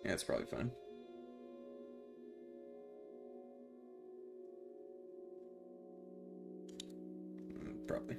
Yeah, it's probably fine. Probably.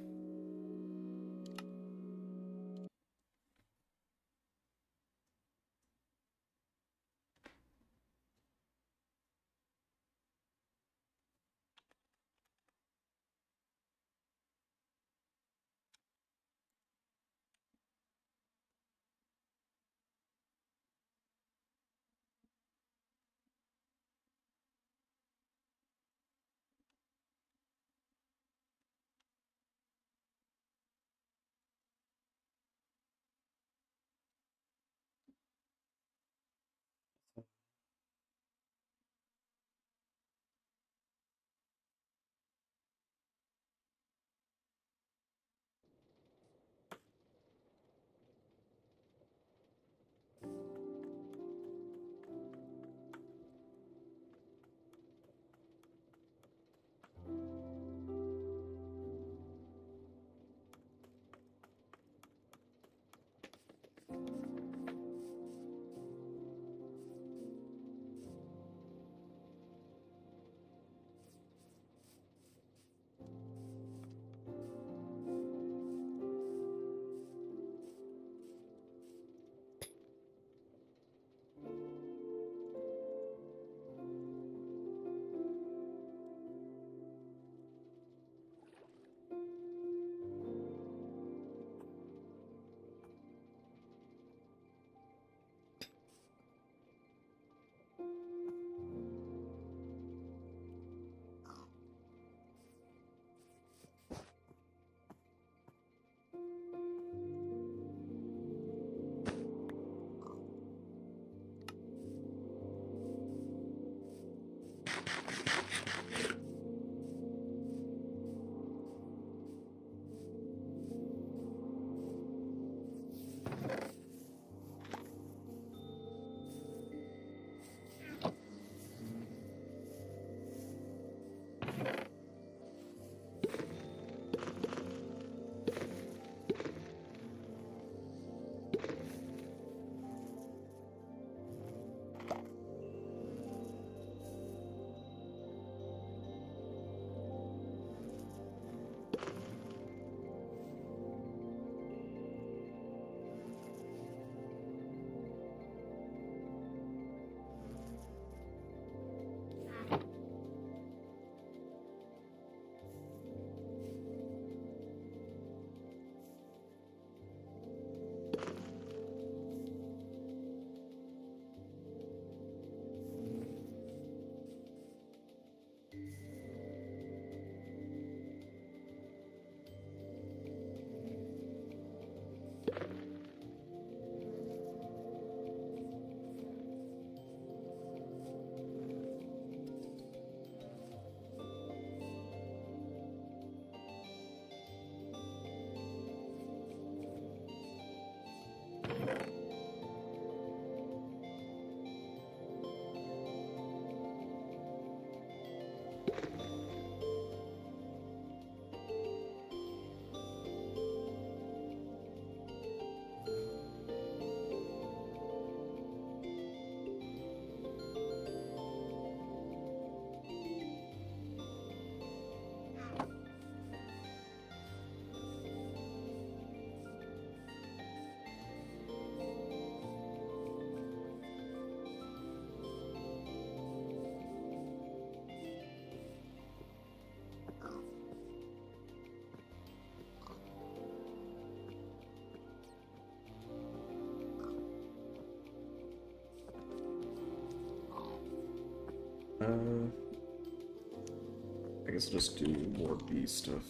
I guess I'll just do more B stuff.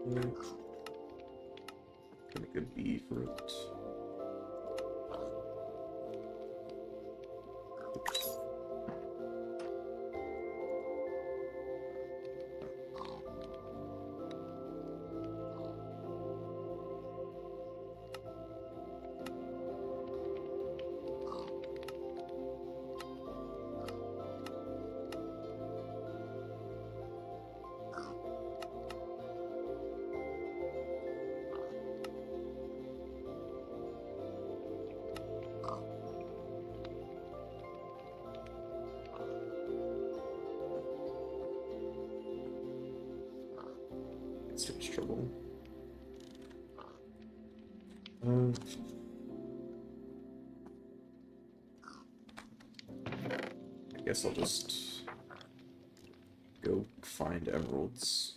Can make a B for it. Oops. It's too much trouble. I guess I'll just go find emeralds.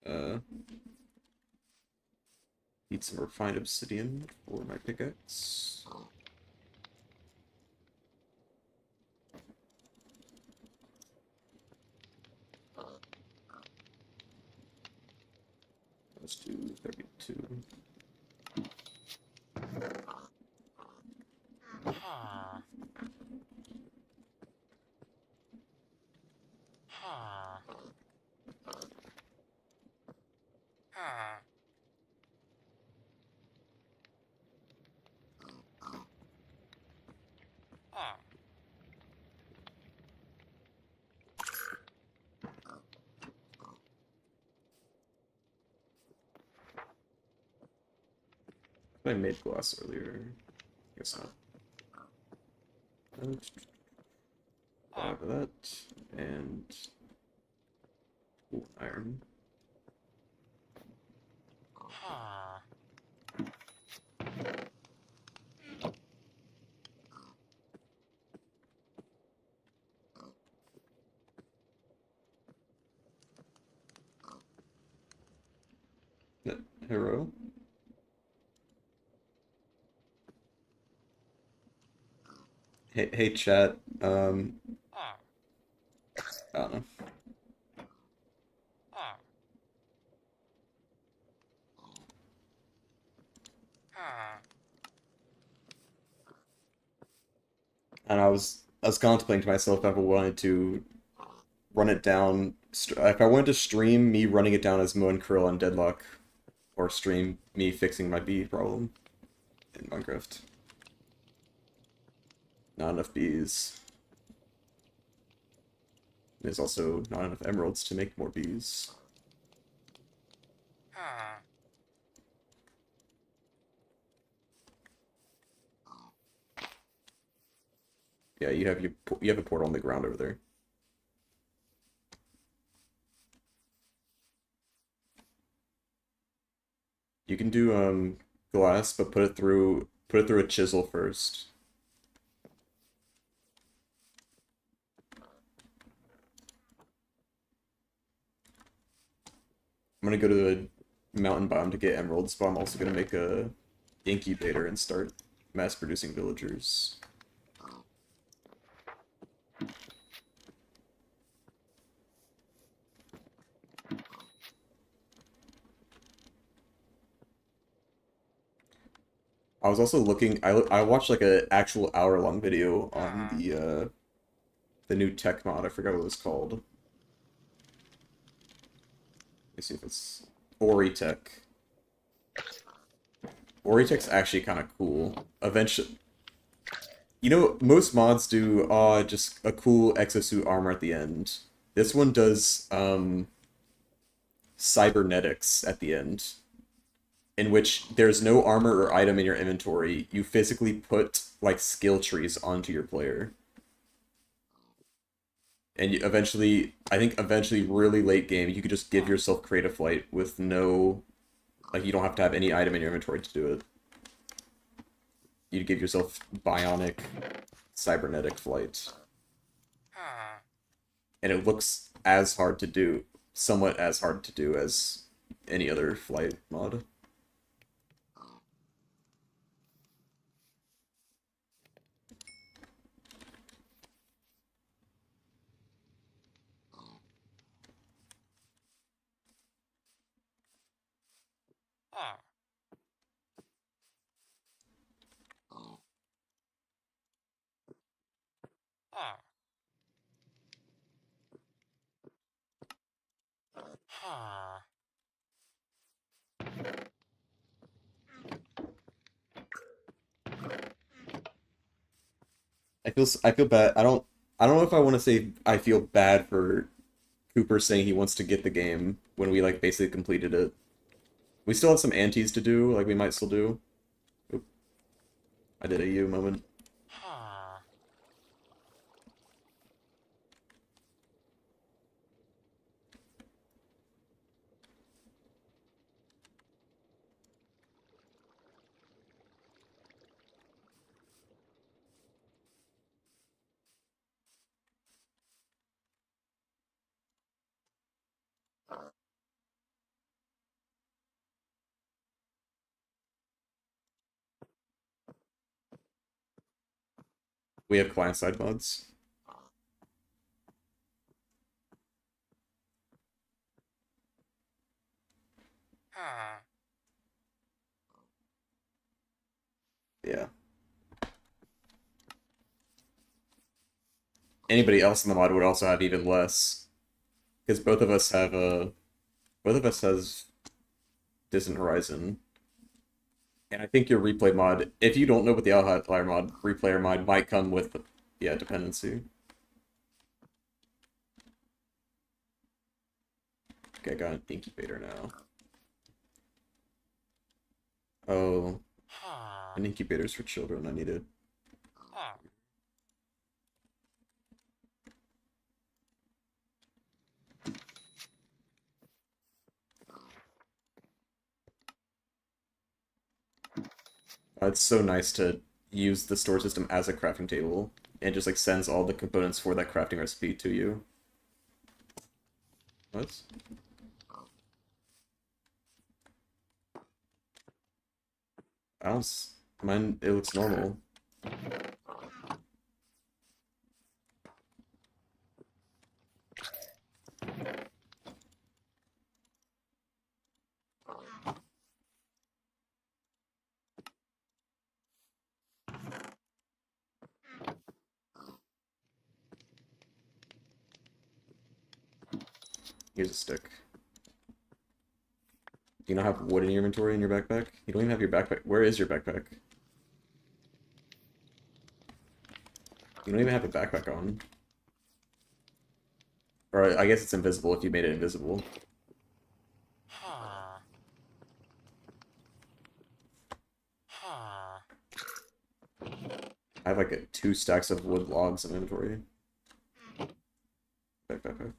Uh, Need some refined obsidian for my pickaxe. Let's do 32. I made glass earlier. Guess not. Have that and iron. Hero. Hey chat. I don't know. And I was contemplating to myself if I wanted to run it down. If I wanted to stream me running it down as Mo and Krill on Deadlock, or stream me fixing my bee problem in Minecraft. Not enough bees. There's also not enough emeralds to make more bees. Yeah, you have a portal on the ground over there. You can do glass, but put it through a chisel first. I'm gonna go to the mountain biome to get emeralds, but I'm also gonna make a incubator and start mass producing villagers. I was also looking. I watched like a actual hour-long video on the new tech mod. I forgot what it was called. Let me see if it's Ori Tech. Ori Tech's actually kind of cool. Eventually, you know, most mods do just a cool exosuit armor at the end. This one does cybernetics at the end, in which there's no armor or item in your inventory. You physically put like skill trees onto your player. And you eventually, I think eventually really late game, you could just give yourself creative flight with no, like you don't have to have any item in your inventory to do it. You'd give yourself bionic cybernetic flight. And it looks as hard to do, somewhat as hard to do as any other flight mod. I feel bad. I don't know if I want to say I feel bad for Cooper saying he wants to get the game when we like basically completed it. We still have some antes to do, like we might still do. Oop, I did a U moment. We have client side mods. Yeah. Anybody else in the mod would also have even less, because both of us has Distant Horizon, and I think your replay mod, if you don't know what the outlier mod, replayer mod might come with, yeah, dependency. Okay, I got an incubator now. Oh, an incubator's for children. I need it. It's so nice to use the store system as a crafting table and just like sends all the components for that crafting recipe to you. What? I don't. Mine. It looks normal. Here's a stick. Do you not have wood in your inventory in your backpack? You don't even have your backpack. Where is your backpack? You don't even have a backpack on. Or I guess it's invisible if you made it invisible. I have like 2 stacks of wood logs in inventory. Backpack.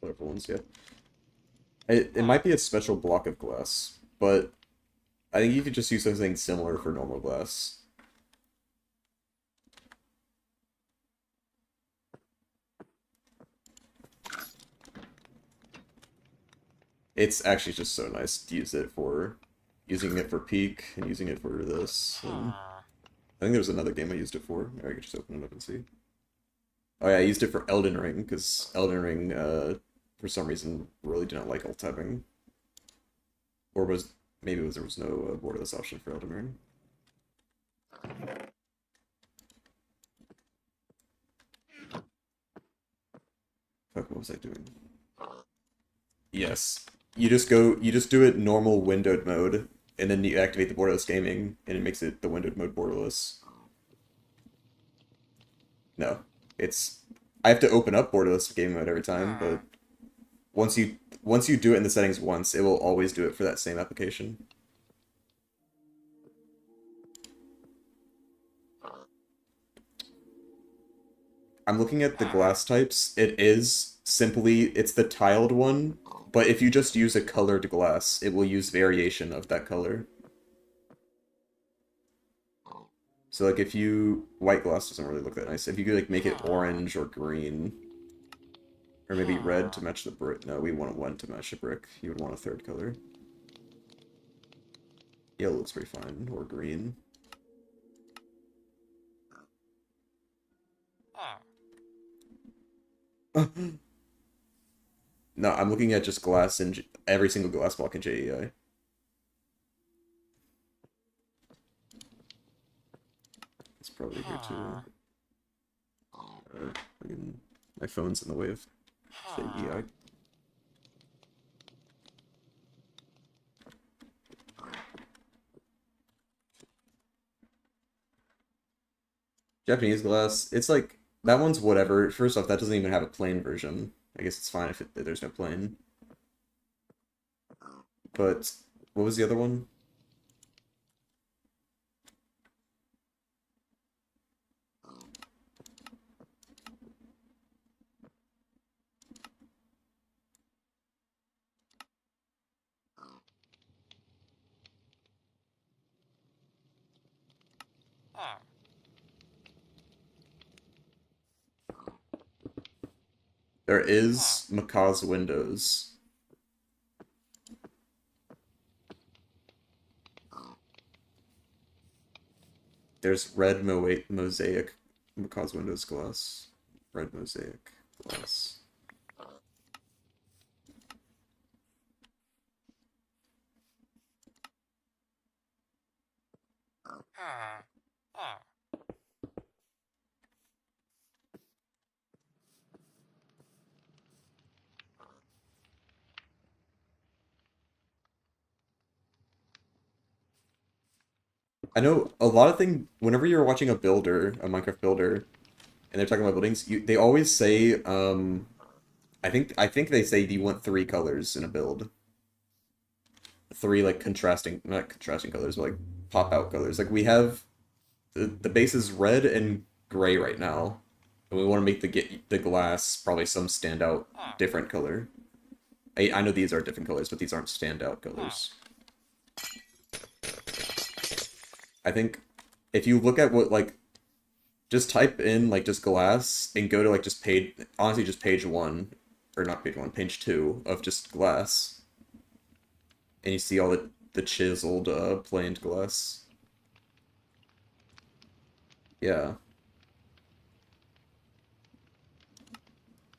colorful ones, yeah. It might be a special block of glass, but I think you could just use something similar for normal glass. It's actually just so nice to use it for using it for Peak and using it for this. And I think there's another game I used it for. Maybe I could just open it up and see. Oh yeah, I used it for Elden Ring because Elden Ring, for some reason, really didn't like alt tabbing, or was maybe it was there was no borderless option for Elden Ring. Fuck, what was I doing? Yes. You just do it normal windowed mode, and then you activate the borderless gaming, and it makes it the windowed mode borderless. No. I have to open up borderless game mode every time, but once you do it in the settings once, it will always do it for that same application. I'm looking at the glass types. It's the tiled one, but if you just use a colored glass, it will use variation of that color. So like white glass doesn't really look that nice. If you could like make it orange or green, or maybe red to match the brick. No, we want one to match the brick. You would want a third color. Yellow looks pretty fine, or green. No, I'm looking at just glass and every single glass block in JEI. It's probably here too. My phone's in the way of JEI. Japanese glass, it's like, that one's whatever. First off, that doesn't even have a plain version. I guess it's fine if there's no plain. But, what was the other one? There is Macaw's Windows. There's red mosaic Macaw's Windows glass. Red mosaic glass. I know a lot of whenever you're watching a Minecraft builder, and they're talking about buildings, they always say, I think they say you want 3 colors in a build. 3 like not contrasting colors, but like pop out colors. Like we have the base is red and gray right now, and we want to make the glass probably some standout different color. I know these are different colors, but these aren't standout colors. I think if you look at what like just type in like just glass and go to like just page 1, or not page 1, page 2 of just glass, and you see all the chiseled planed glass. Yeah.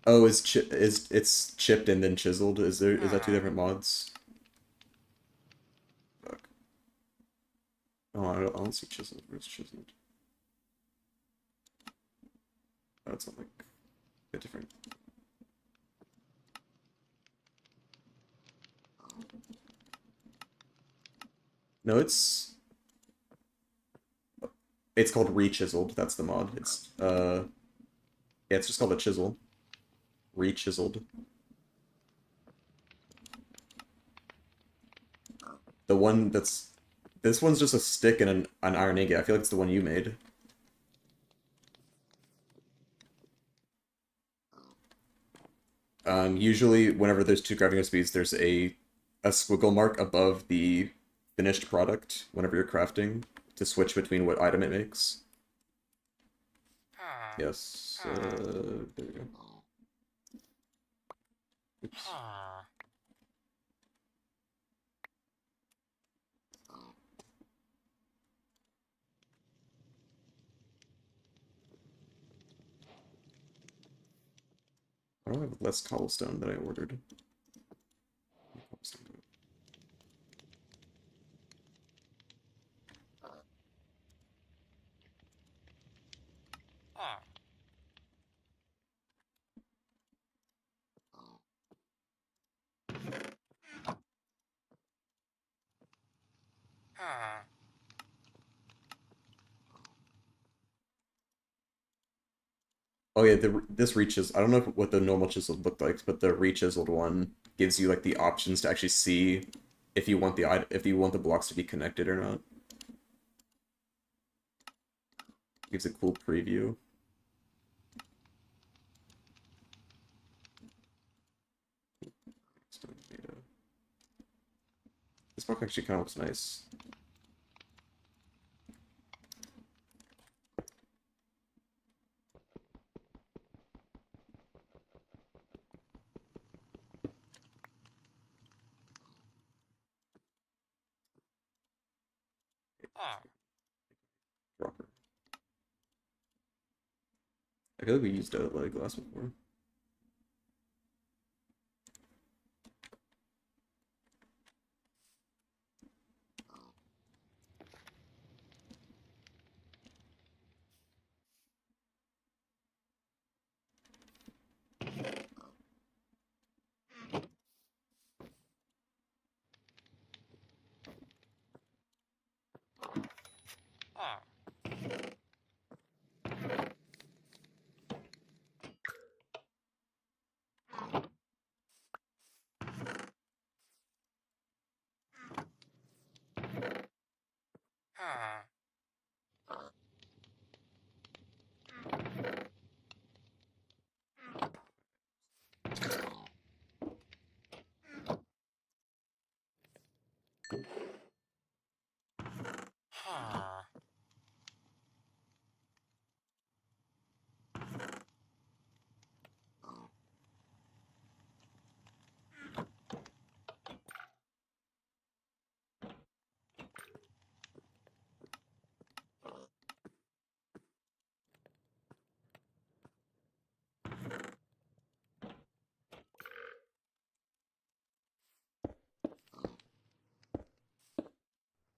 Oh, it's chipped and then chiseled? Is that 2 different mods? Fuck. Oh, I don't see chiseled. Where's chiseled? That's not like a bit different. No, it's called re-chiseled. That's the mod. Yeah, it's just called a chisel. Re-chiseled. The one this one's just a stick and an iron ingot. I feel like it's the one you made. Usually, whenever there's two crafting recipes, there's a squiggle mark above the finished product whenever you're crafting to switch between what item it makes. Yes. There we go. Oops. I don't have less cobblestone than I ordered. Oh yeah, this reaches. I don't know what the normal chisel looked like, but the re-chiseled one gives you like the options to actually see if you want if you want the blocks to be connected or not. Gives a cool preview. This book actually kind of looks nice. Dropper. I feel like we used a light glass before.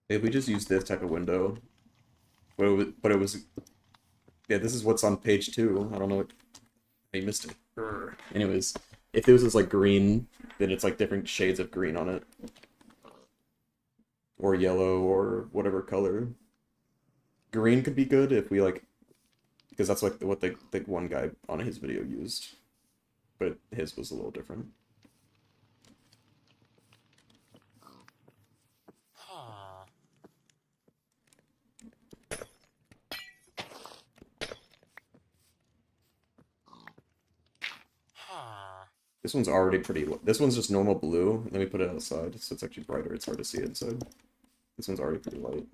If we just use this type of window, but it was yeah. This is what's on page 2. I don't know what I missed it. Anyways, if this was like green, then it's like different shades of green on it, or yellow, or whatever color. Green could be good if we like, because that's like what the one guy on his video used, but his was a little different. This one's already pretty. This one's just normal blue. Let me put it outside, so it's actually brighter. It's hard to see inside. This one's already pretty light.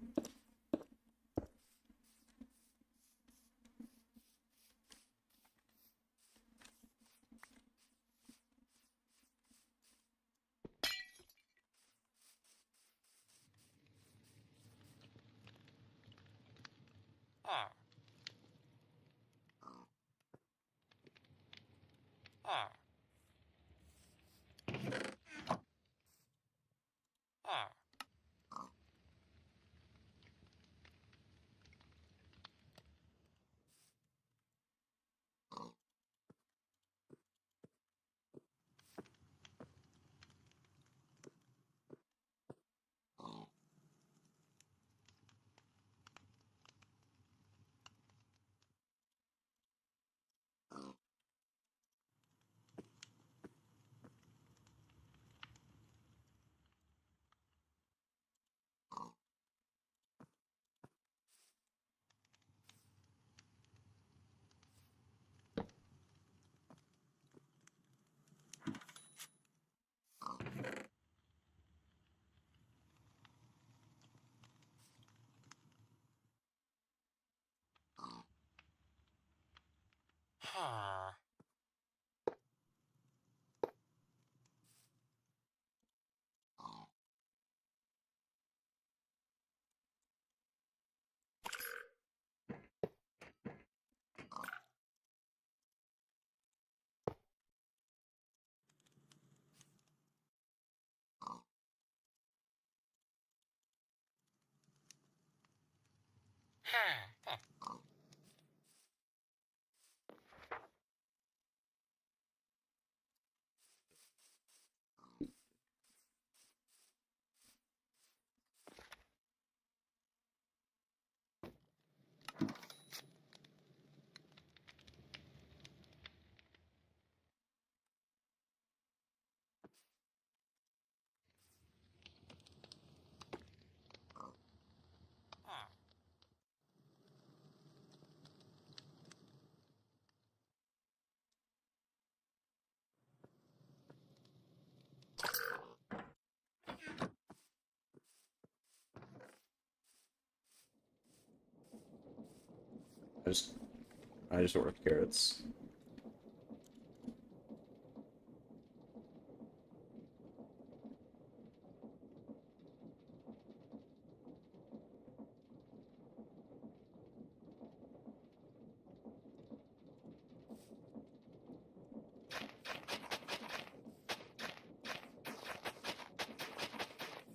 I just ordered carrots.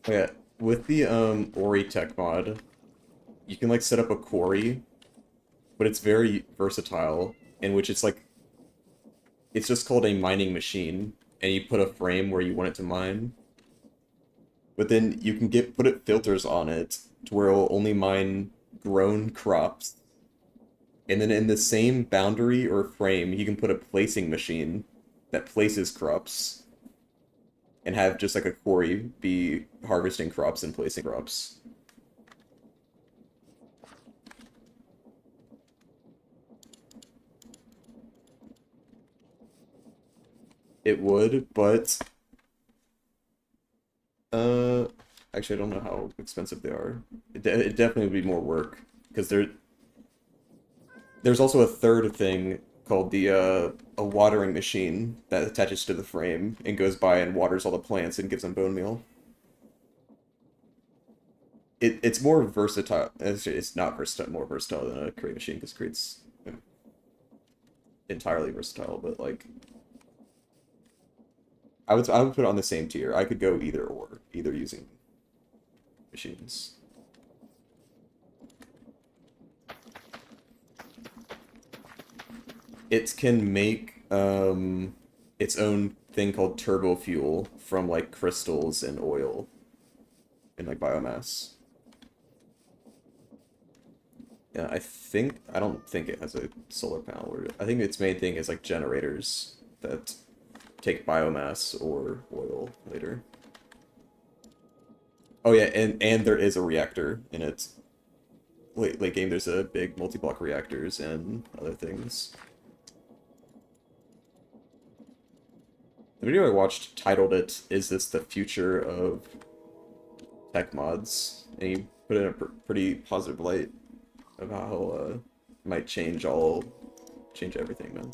Oh, yeah, with the Ori tech mod, you can like set up a quarry, but it's very versatile, in which it's just called a mining machine, and you put a frame where you want it to mine. But then you can put it filters on it to where it will only mine grown crops. And then in the same boundary or frame, you can put a placing machine that places crops and have just like a quarry be harvesting crops and placing crops. It would, but uh actually I don't know how expensive they are. It definitely would be more work because there's also a third thing called the a watering machine that attaches to the frame and goes by and waters all the plants and gives them bone meal. It's more versatile. It's not versatile, more versatile than a crate machine because crate's entirely versatile. But like, I would put it on the same tier. I could go either or, either using machines. It can make its own thing called turbo fuel from like crystals and oil and like biomass. Yeah, I don't think it has a solar panel. Or, I think its main thing is like generators that take biomass or oil later. Oh yeah, and there is a reactor in it. Late game, there's a big multi-block reactors and other things. The video I watched titled it, "Is this the future of tech mods?" And he put it in a pretty positive light of how it might change everything, man.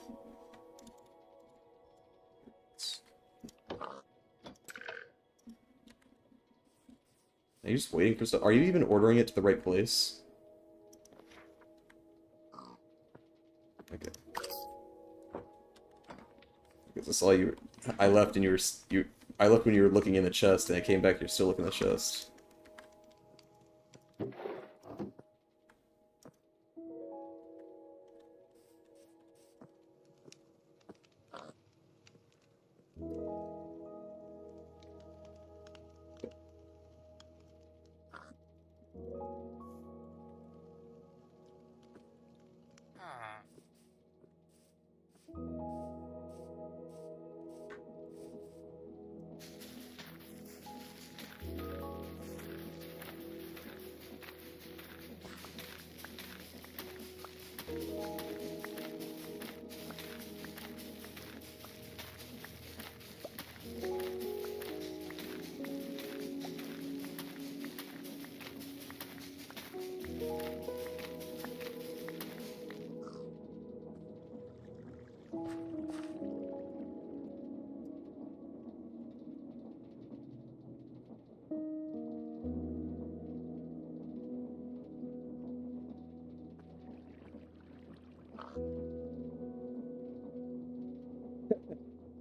Are you just waiting for stuff? Are you even ordering it to the right place? Okay. Because I saw you. I left and you. I left when you were looking in the chest, and I came back. You're still looking in the chest.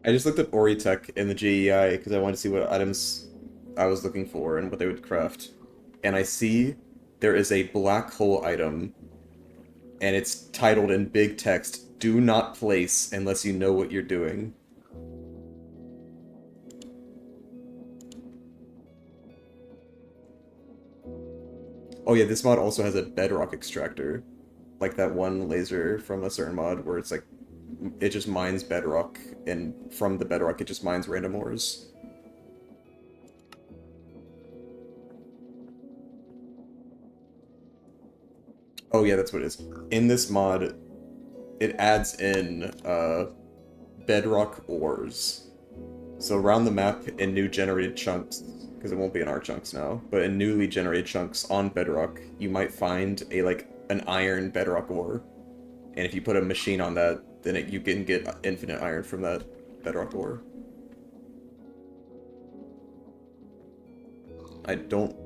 I just looked up Ori Tech in the GEI because I wanted to see what items I was looking for and what they would craft. And I see there is a black hole item, and it's titled in big text, "Do not place unless you know what you're doing." Oh yeah, this mod also has a bedrock extractor. Like that one laser from a certain mod where it's like, it just mines bedrock, and from the bedrock it just mines random ores. Oh yeah, that's what it is. In this mod, it adds in bedrock ores. So around the map in new generated chunks, because it won't be in our chunks now, but in newly generated chunks on bedrock, you might find a like an iron bedrock ore. And if you put a machine on that, then you can get infinite iron from that bedrock ore. I don't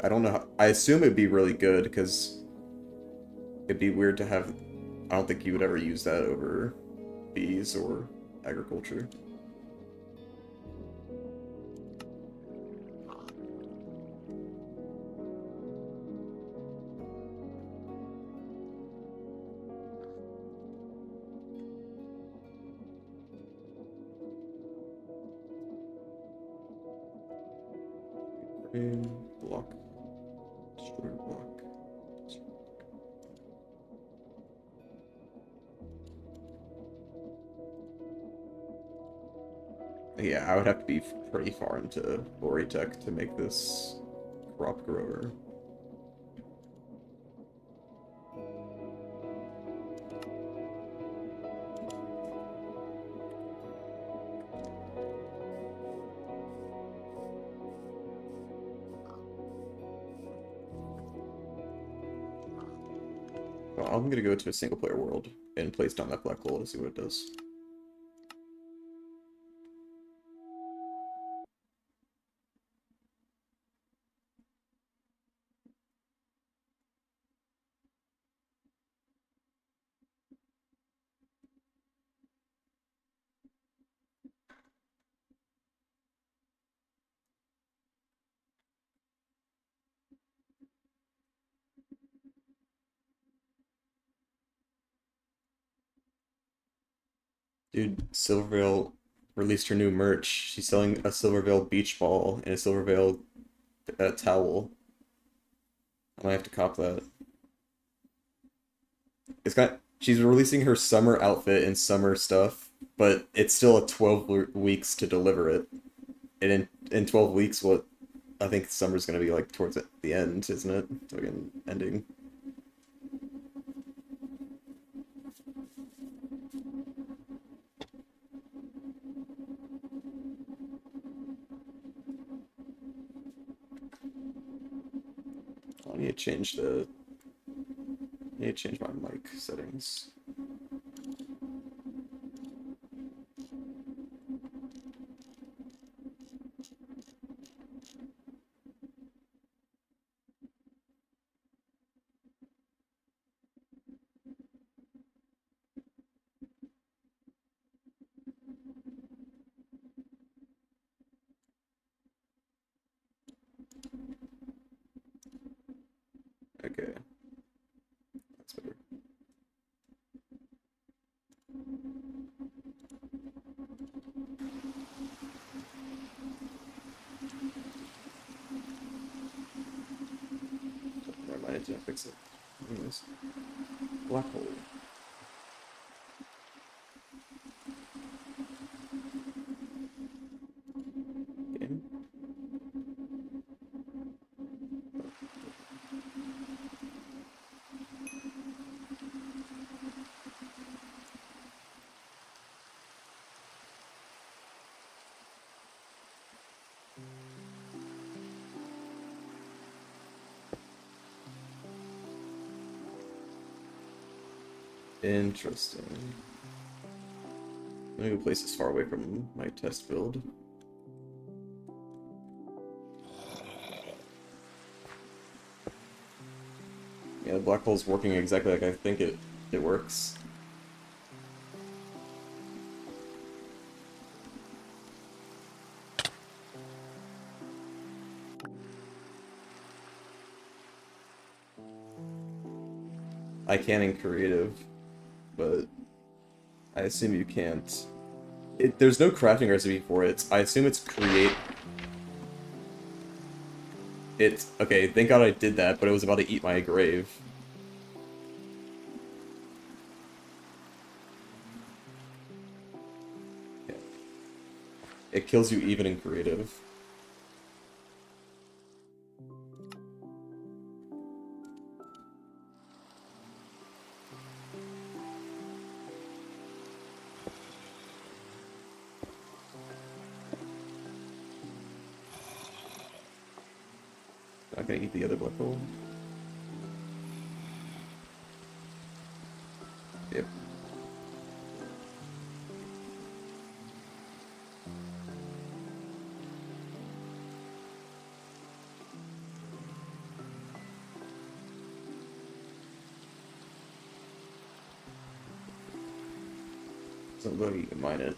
I don't know I assume it'd be really good, because it'd be weird to have, I don't think you would ever use that over bees or agriculture. Block. Destroy block. Yeah, I would have to be pretty far into Borytech to make this crop grower. Well, I'm gonna go to a single player world and place down that black hole to see what it does. Dude, Silvervale released her new merch. She's selling a Silvervale beach ball and a Silvervale towel. I might have to cop that. She's releasing her summer outfit and summer stuff, but it's still a 12 weeks to deliver it. And in 12 weeks, what I think summer's gonna be like towards the end, isn't it? Like an ending. I need to change my mic settings. Okay, that's better. Never mind, I didn't fix it. Anyways, black hole. Game. Interesting. I'm gonna go places far away from my test build. Yeah, the black hole's working exactly like I think it works. I can in creative, but I assume you can't. There's no crafting recipe for it. I assume it's create. It's okay. Thank God I did that, but it was about to eat my grave. Yeah. It kills you even in creative. Not gonna eat the other black hole. So I'm going to mine it.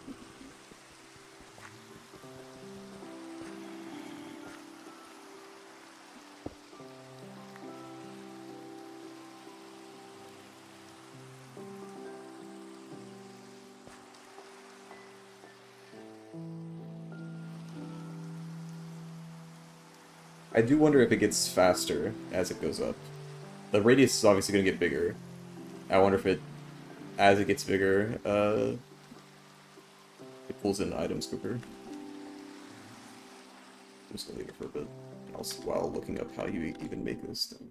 I do wonder if it gets faster as it goes up. The radius is obviously going to get bigger. I wonder if it, as it gets bigger, it pulls in items quicker. I'm just going to leave it for a bit, also while looking up how you even make this thing.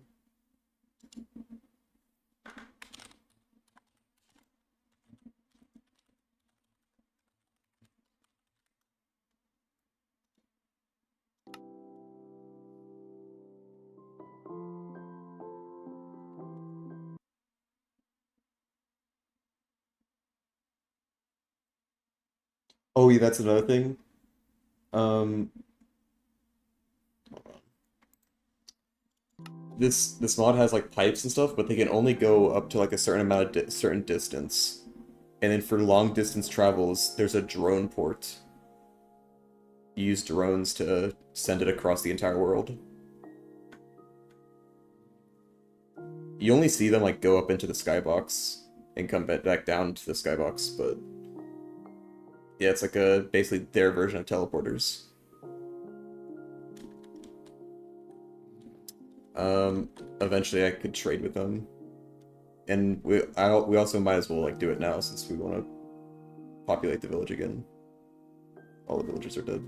Oh yeah, that's another thing. Um, this mod has like pipes and stuff, but they can only go up to like a certain amount of certain distance. And then for long distance travels, there's a drone port. You use drones to send it across the entire world. You only see them like go up into the skybox and come back down to the skybox, but yeah, it's like a basically their version of teleporters. Um, Eventually I could trade with them, and we also might as well like do it now since we want to populate the village again. All the villagers are dead.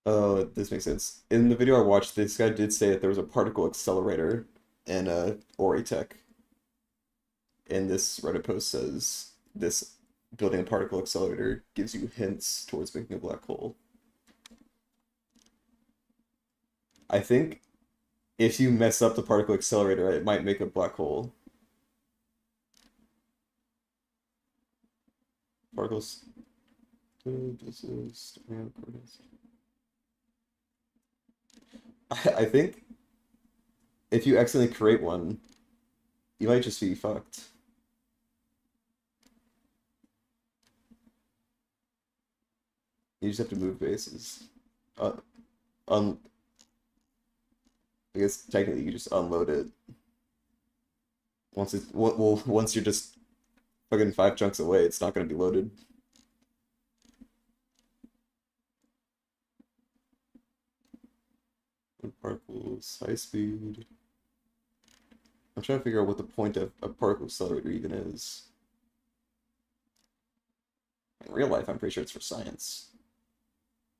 Oh, this makes sense. In the video I watched, this guy did say that there was a particle accelerator in Ori Tech, and this Reddit post says this building a particle accelerator gives you hints towards making a black hole. I think if you mess up the particle accelerator, it might make a black hole. Particles. This is. I think if you accidentally create one, you might just be fucked. You just have to move bases. Uh, un I guess technically you just unload it once once you're just fucking 5 chunks away, it's not gonna be loaded. Particles, high speed. I'm trying to figure out what the point of a particle accelerator even is. In real life, I'm pretty sure it's for science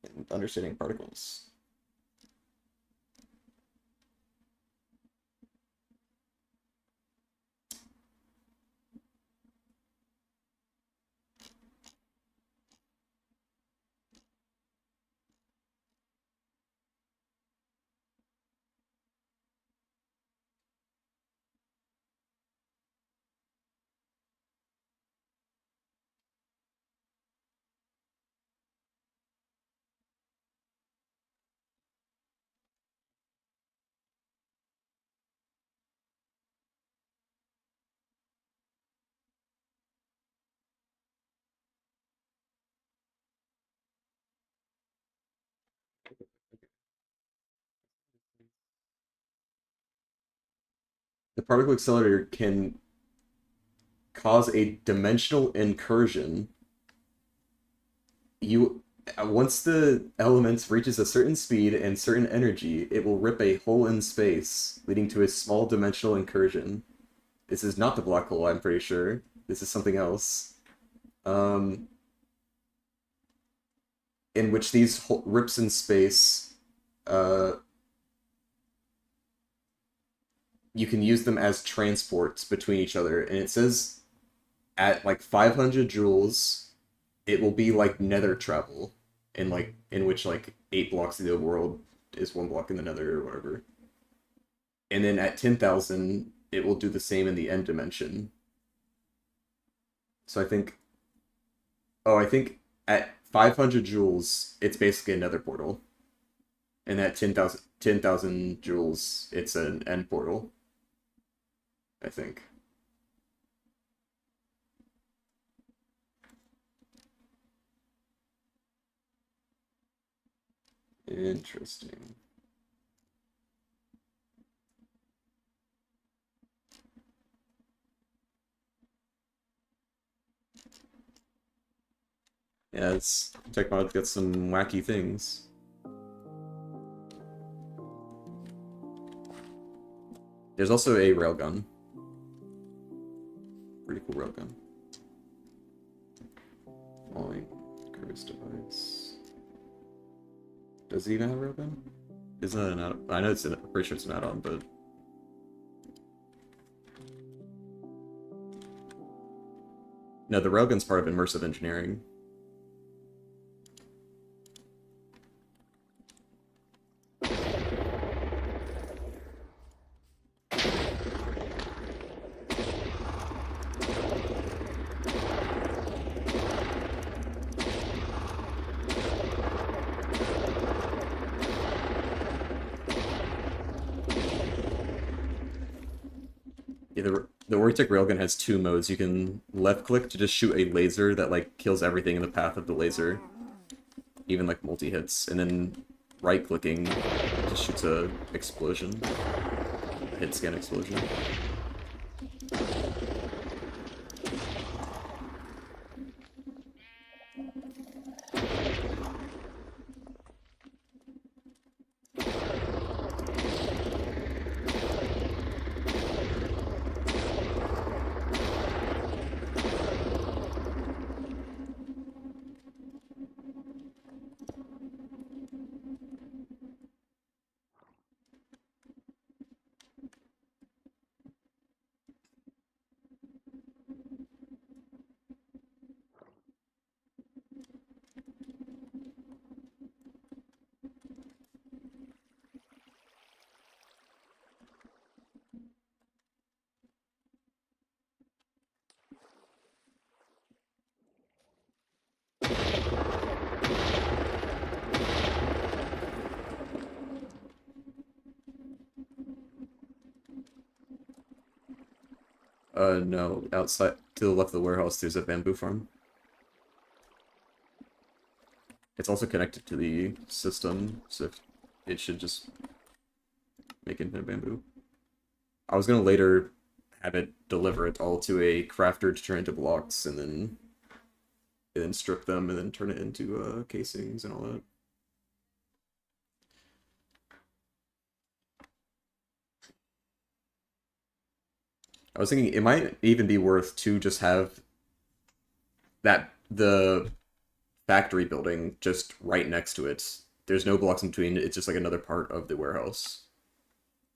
and understanding particles. The particle accelerator can cause a dimensional incursion. You Once the element reaches a certain speed and certain energy, it will rip a hole in space, leading to a small dimensional incursion. This is not the black hole, I'm pretty sure. This is something else. Um, in which these rips in space, uh, you can use them as transports between each other. And it says at like 500 joules, it will be like nether travel, in which like 8 blocks of the world is 1 block in the nether or whatever. And then at 10,000, it will do the same in the end dimension. So I think at 500 joules, it's basically another portal. And at 10,000 joules, it's an end portal, I think. Interesting. Yeah, it's tech mod got some wacky things. There's also a railgun. Pretty cool railgun. Following cruise device. Does he even have a railgun? Isn't that an add-on? I know I'm pretty sure it's an add-on, but no, the railgun's part of immersive engineering. Yeah, the Ortec railgun has 2 modes. You can left click to just shoot a laser that like kills everything in the path of the laser, even like multi-hits, and then right clicking just shoots a explosion, a hit scan explosion. No, outside to the left of the warehouse, there's a bamboo farm. It's also connected to the system, so it should just make infinite bamboo. I was gonna later have it deliver it all to a crafter to turn into blocks, and then strip them, and then turn it into casings and all that. I was thinking it might even be worth to just have the factory building just right next to it. There's no blocks in between. It's just like another part of the warehouse.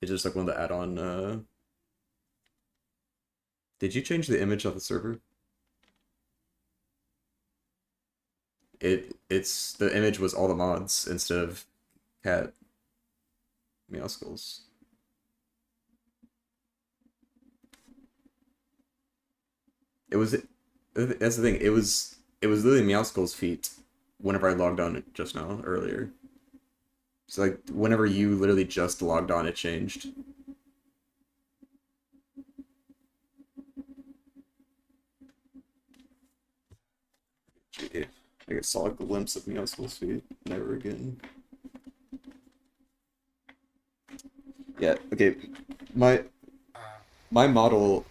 It's just like one of the add-on. Did you change the image of the server? It's the image was all the mods instead of cat meow skulls. It was that's the thing. It was literally meow skulls feet whenever I logged on just now earlier. So like whenever you literally just logged on, it changed. Gee, I saw a glimpse of meow skulls feet. Never again. Yeah. Okay. My my model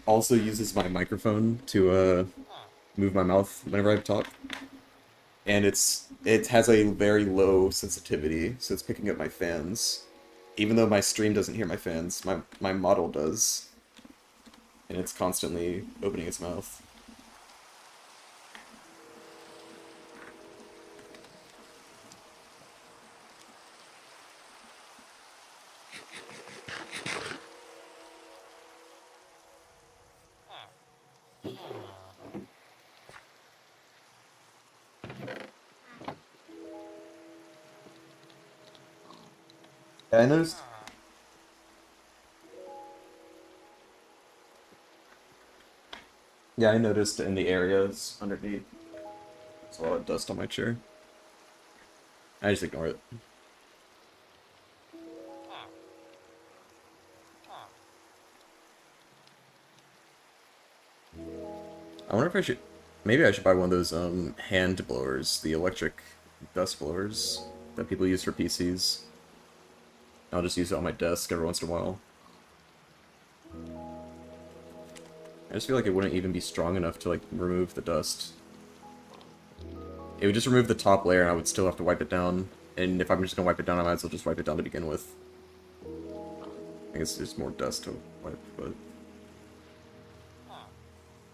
also uses my microphone to move my mouth whenever I talk, and it has a very low sensitivity, so it's picking up my fans. Even though my stream doesn't hear my fans, my model does, and it's constantly opening its mouth. Yeah, I noticed. Yeah, I noticed in the areas underneath. There's a lot of dust on my chair. I just ignore it. I wonder if I should. Maybe I should buy one of those hand blowers, the electric dust blowers that people use for PCs. I'll just use it on my desk every once in a while. I just feel like it wouldn't even be strong enough to like remove the dust. It would just remove the top layer and I would still have to wipe it down. And if I'm just gonna wipe it down, I might as well just wipe it down to begin with. I guess there's more dust to wipe, but...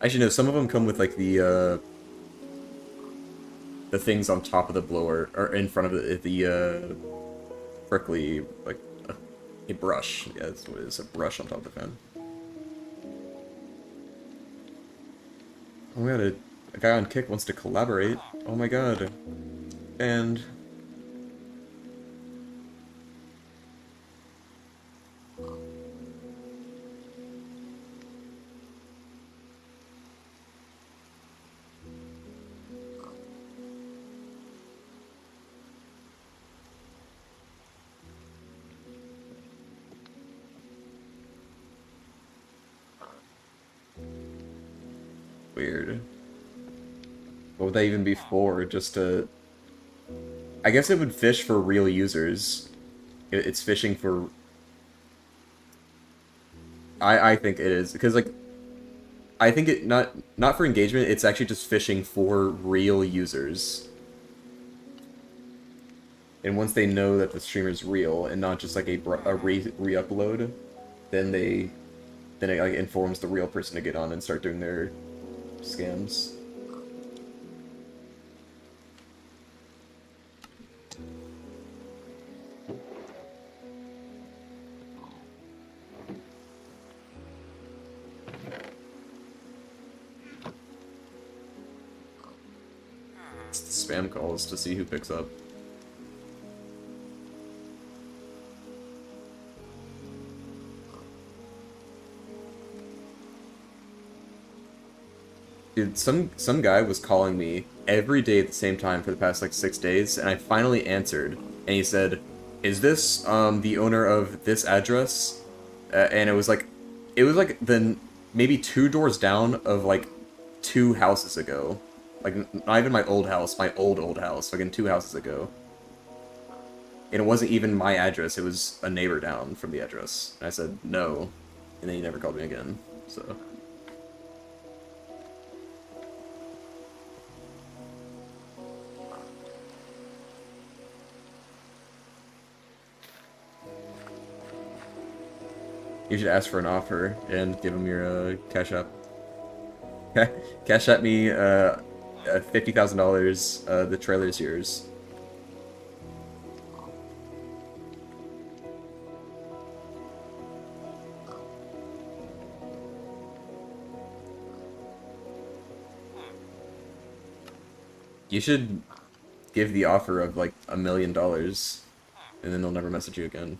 Actually, no, some of them come with, like, the things on top of the blower, or in front of the prickly, like, a brush. Yeah, that's what it is, a brush on top of the fan. Oh my god, a guy on Kick wants to collaborate. Oh my god. And... weird. What would that even be for? Just to... I guess it would fish for real users. It's fishing for... I think it is, because, like, I think it not for engagement. It's actually just fishing for real users. And once they know that the streamer's real and not just like a re-upload, then it like informs the real person to get on and start doing their scams. It's the spam calls to see who picks up. Dude, some guy was calling me every day at the same time for the past like 6 days, and I finally answered, and he said, "Is this the owner of this address?" And it was like the maybe 2 doors down of like 2 houses ago, like not even my old house, my old house, like in 2 houses ago. And it wasn't even my address; it was a neighbor down from the address. And I said no, and then he never called me again. So. You should ask for an offer and give him your cash app. Cash at me $50,000. The trailer's yours. You should give the offer of like $1 million, and then they'll never message you again.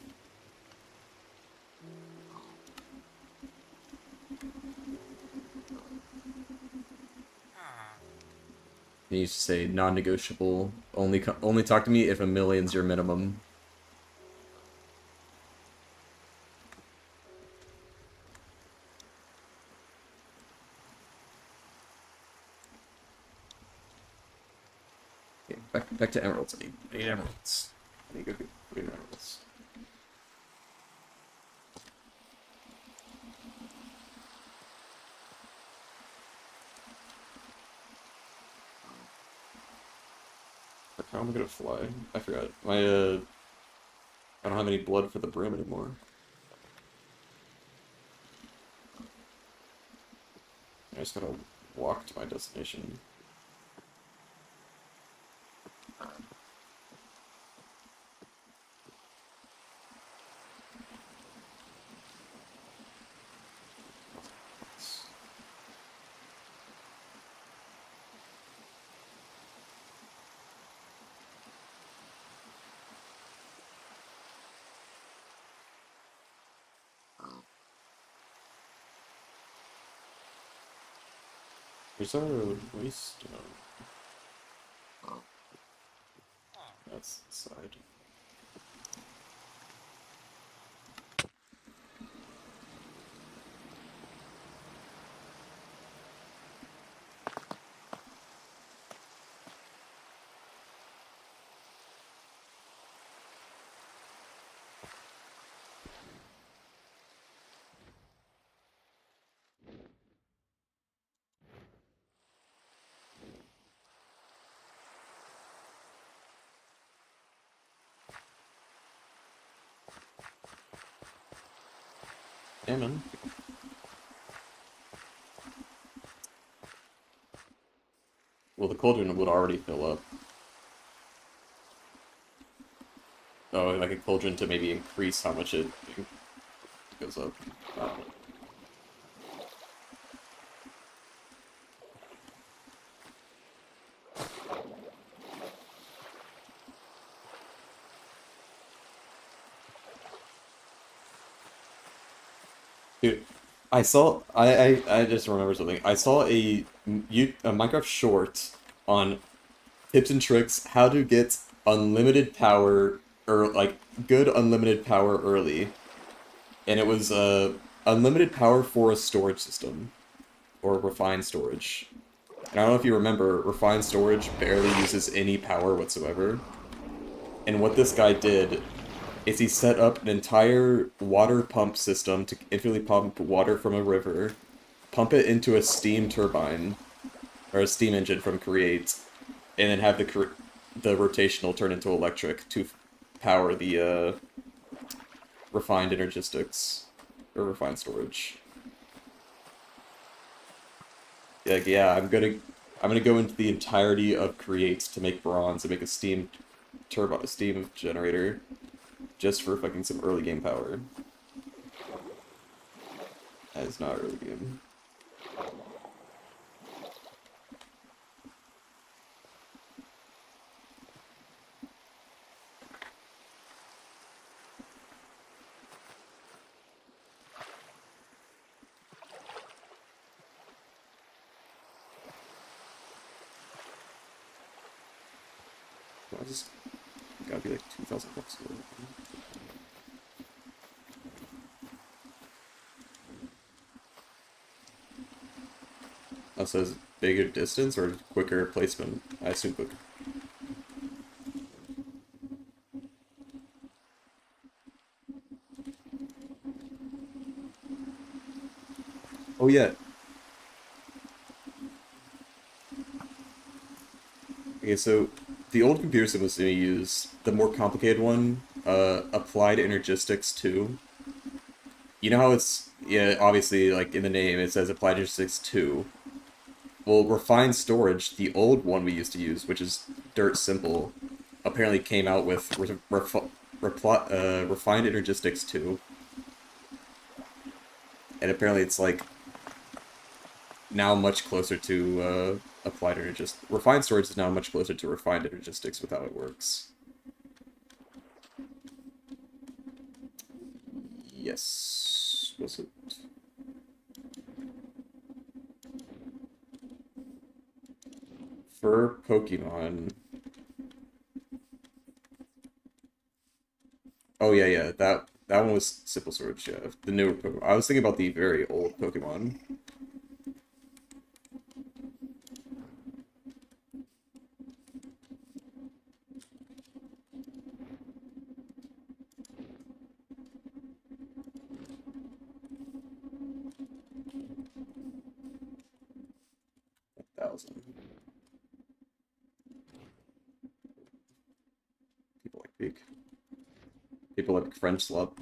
You used to say non-negotiable. Only talk to me if $1 million's your minimum. Okay, back to emeralds. I need emeralds. I need to go get emeralds. How am I gonna fly? I forgot. I don't have any blood for the broom anymore. I just gotta walk to my destination. Where's our waste? That's the side. Yeah, man. Well, the cauldron would already fill up. Oh, like a cauldron to maybe increase how much it goes up. I don't know. Dude, I just remember something. I saw a Minecraft short on tips and tricks how to get unlimited power or like good unlimited power early. And it was unlimited power for a storage system or refined storage. And I don't know if you remember, refined storage barely uses any power whatsoever. And what this guy did is he set up an entire water pump system to infinitely pump water from a river, pump it into a steam turbine, or a steam engine from Create, and then have the rotational turn into electric to power the refined energistics, or refined storage. Like, yeah, I'm gonna go into the entirety of Create to make bronze and make a steam generator just for fucking some early game power. That is not early game. Well, I just gotta be like 2,000 bucks. Oh, so is it bigger distance or quicker placement? I assume quicker. Oh yeah. Okay, so the old computer system was going to use the more complicated one, applied energistics 2. You know how it's, yeah, obviously, like in the name, it says applied energistics 2. Well, refined storage, the old one we used to use, which is dirt simple, apparently came out with refined energistics 2. And apparently it's like now much closer to applied energistics. Refined storage is now much closer to refined energistics with how it works. Yes. Was it? For Pokemon. Oh yeah, yeah. That one was Simple Storage, yeah. The newer Pokemon. I was thinking about the very old Pokemon. Thousand. People like Peak. People like French Slop.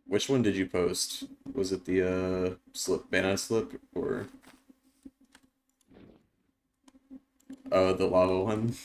Which one did you post? Was it the slip banana slip or the lava one?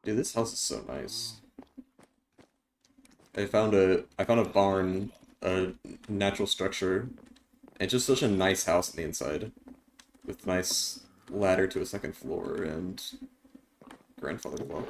Dude, this house is so nice. I found a barn, a natural structure. It's just such a nice house on the inside. With nice ladder to a second floor and grandfather clock.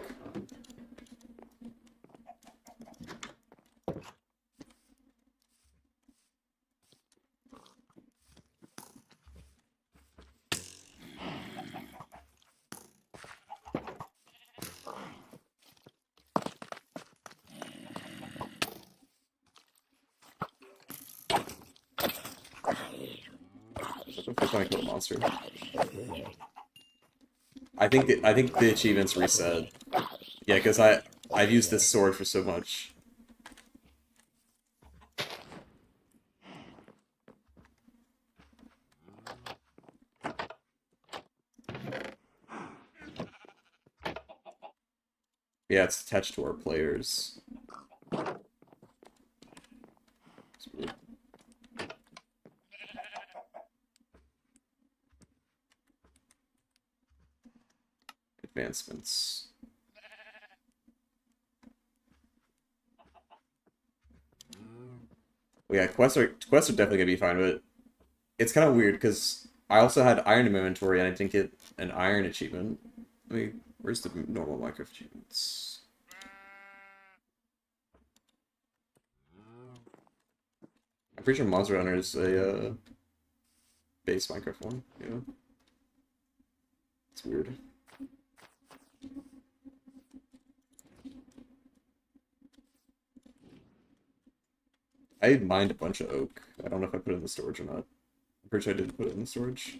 If I try to kill a monster. I think the achievements reset. Yeah, because I've used this sword for so much. Yeah, it's attached to our players. Advancements. Well, yeah, quests are definitely gonna be fine, but it's kind of weird because I also had iron in my inventory and I didn't get an iron achievement. I mean, where's the normal Minecraft achievements? I'm pretty sure Monster Hunter is a base Minecraft one. Yeah, it's weird. I mined a bunch of oak. I don't know if I put it in the storage or not. I'm pretty sure I didn't put it in the storage.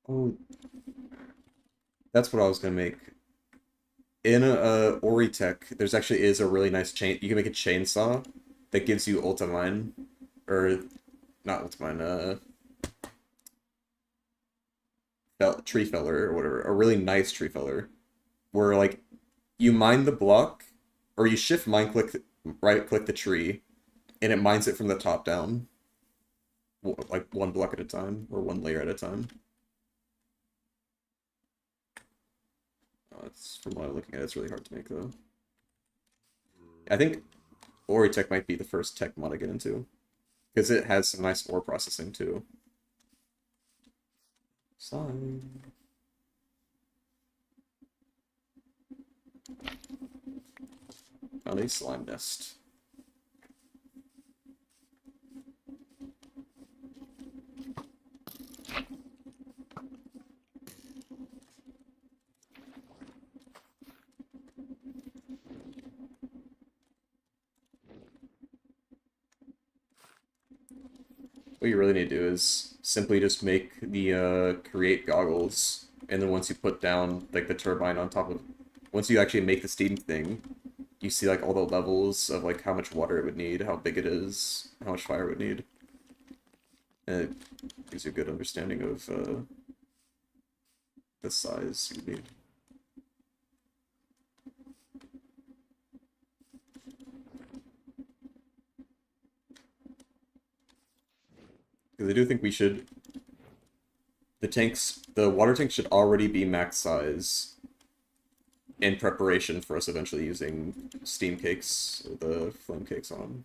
Oh, that's what I was gonna make. In Ori Tech, there's actually is a really nice chain. You can make a chainsaw that gives you ultimine, or not ultimine, tree feller or whatever. A really nice tree feller, where like you mine the block, or you shift mine click, right click the tree, and it mines it from the top down, like one block at a time or one layer at a time. It's from what I'm looking at. It's really hard to make though. I think Ori Tech might be the first tech mod I get into, because it has some nice ore processing too. Slime. Found a slime nest. What you really need to do is simply just make the create goggles, and then once you put down like the turbine on top of, once you actually make the steam thing, you see like all the levels of like how much water it would need, how big it is, how much fire it would need, and it gives you a good understanding of the size you need. Because I do think we should, the water tanks should already be max size in preparation for us eventually using steam cakes, or the flame cakes on them.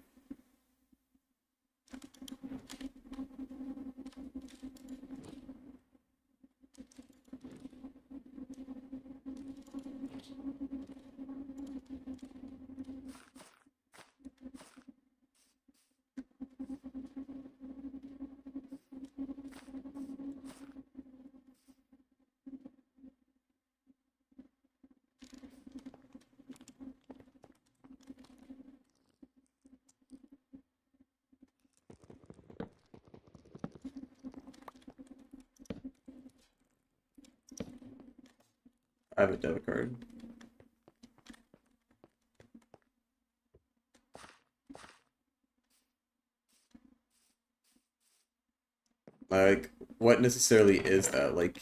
I have a debit card. Like, what necessarily is that? Like,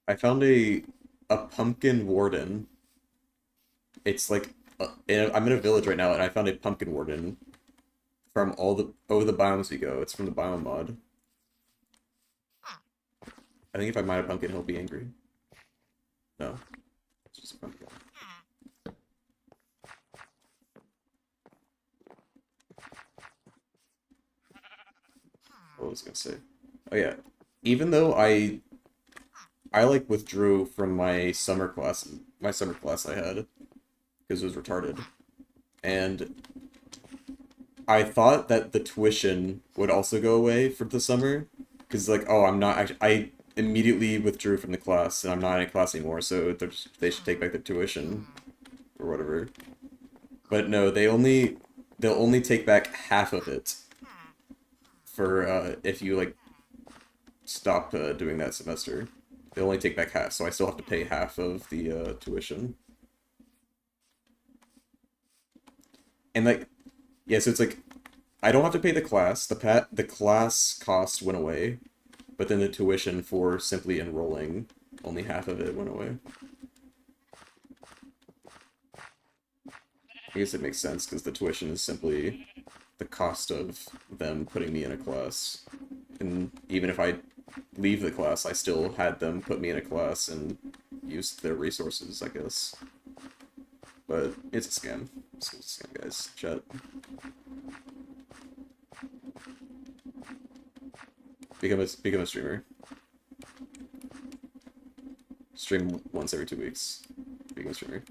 I found a pumpkin warden. It's like I'm in a village right now, and I found a pumpkin warden from all the biomes we go. It's from the biome mod. I think if I mine a pumpkin, he'll be angry. No, it's just a pumpkin. What was I gonna say? Oh yeah, even though I like withdrew from my summer class I had because it was retarded, and I thought that the tuition would also go away for the summer, because like, oh, I'm not actually, I immediately withdrew from the class, and I'm not in class anymore, so they should take back the tuition, or whatever. But no, they'll only take back half of it for, if you, like, stop, doing that semester. They only take back half, so I still have to pay half of the, tuition. And, like, yeah, so it's like, I don't have to pay the class, the class cost went away, but then the tuition for simply enrolling, only half of it went away. I guess it makes sense, because the tuition is simply the cost of them putting me in a class. And even if I leave the class, I still had them put me in a class and use their resources, I guess. But it's a scam. It's a scam, guys. Chat. Become a streamer. Stream once every 2 weeks. Become a streamer.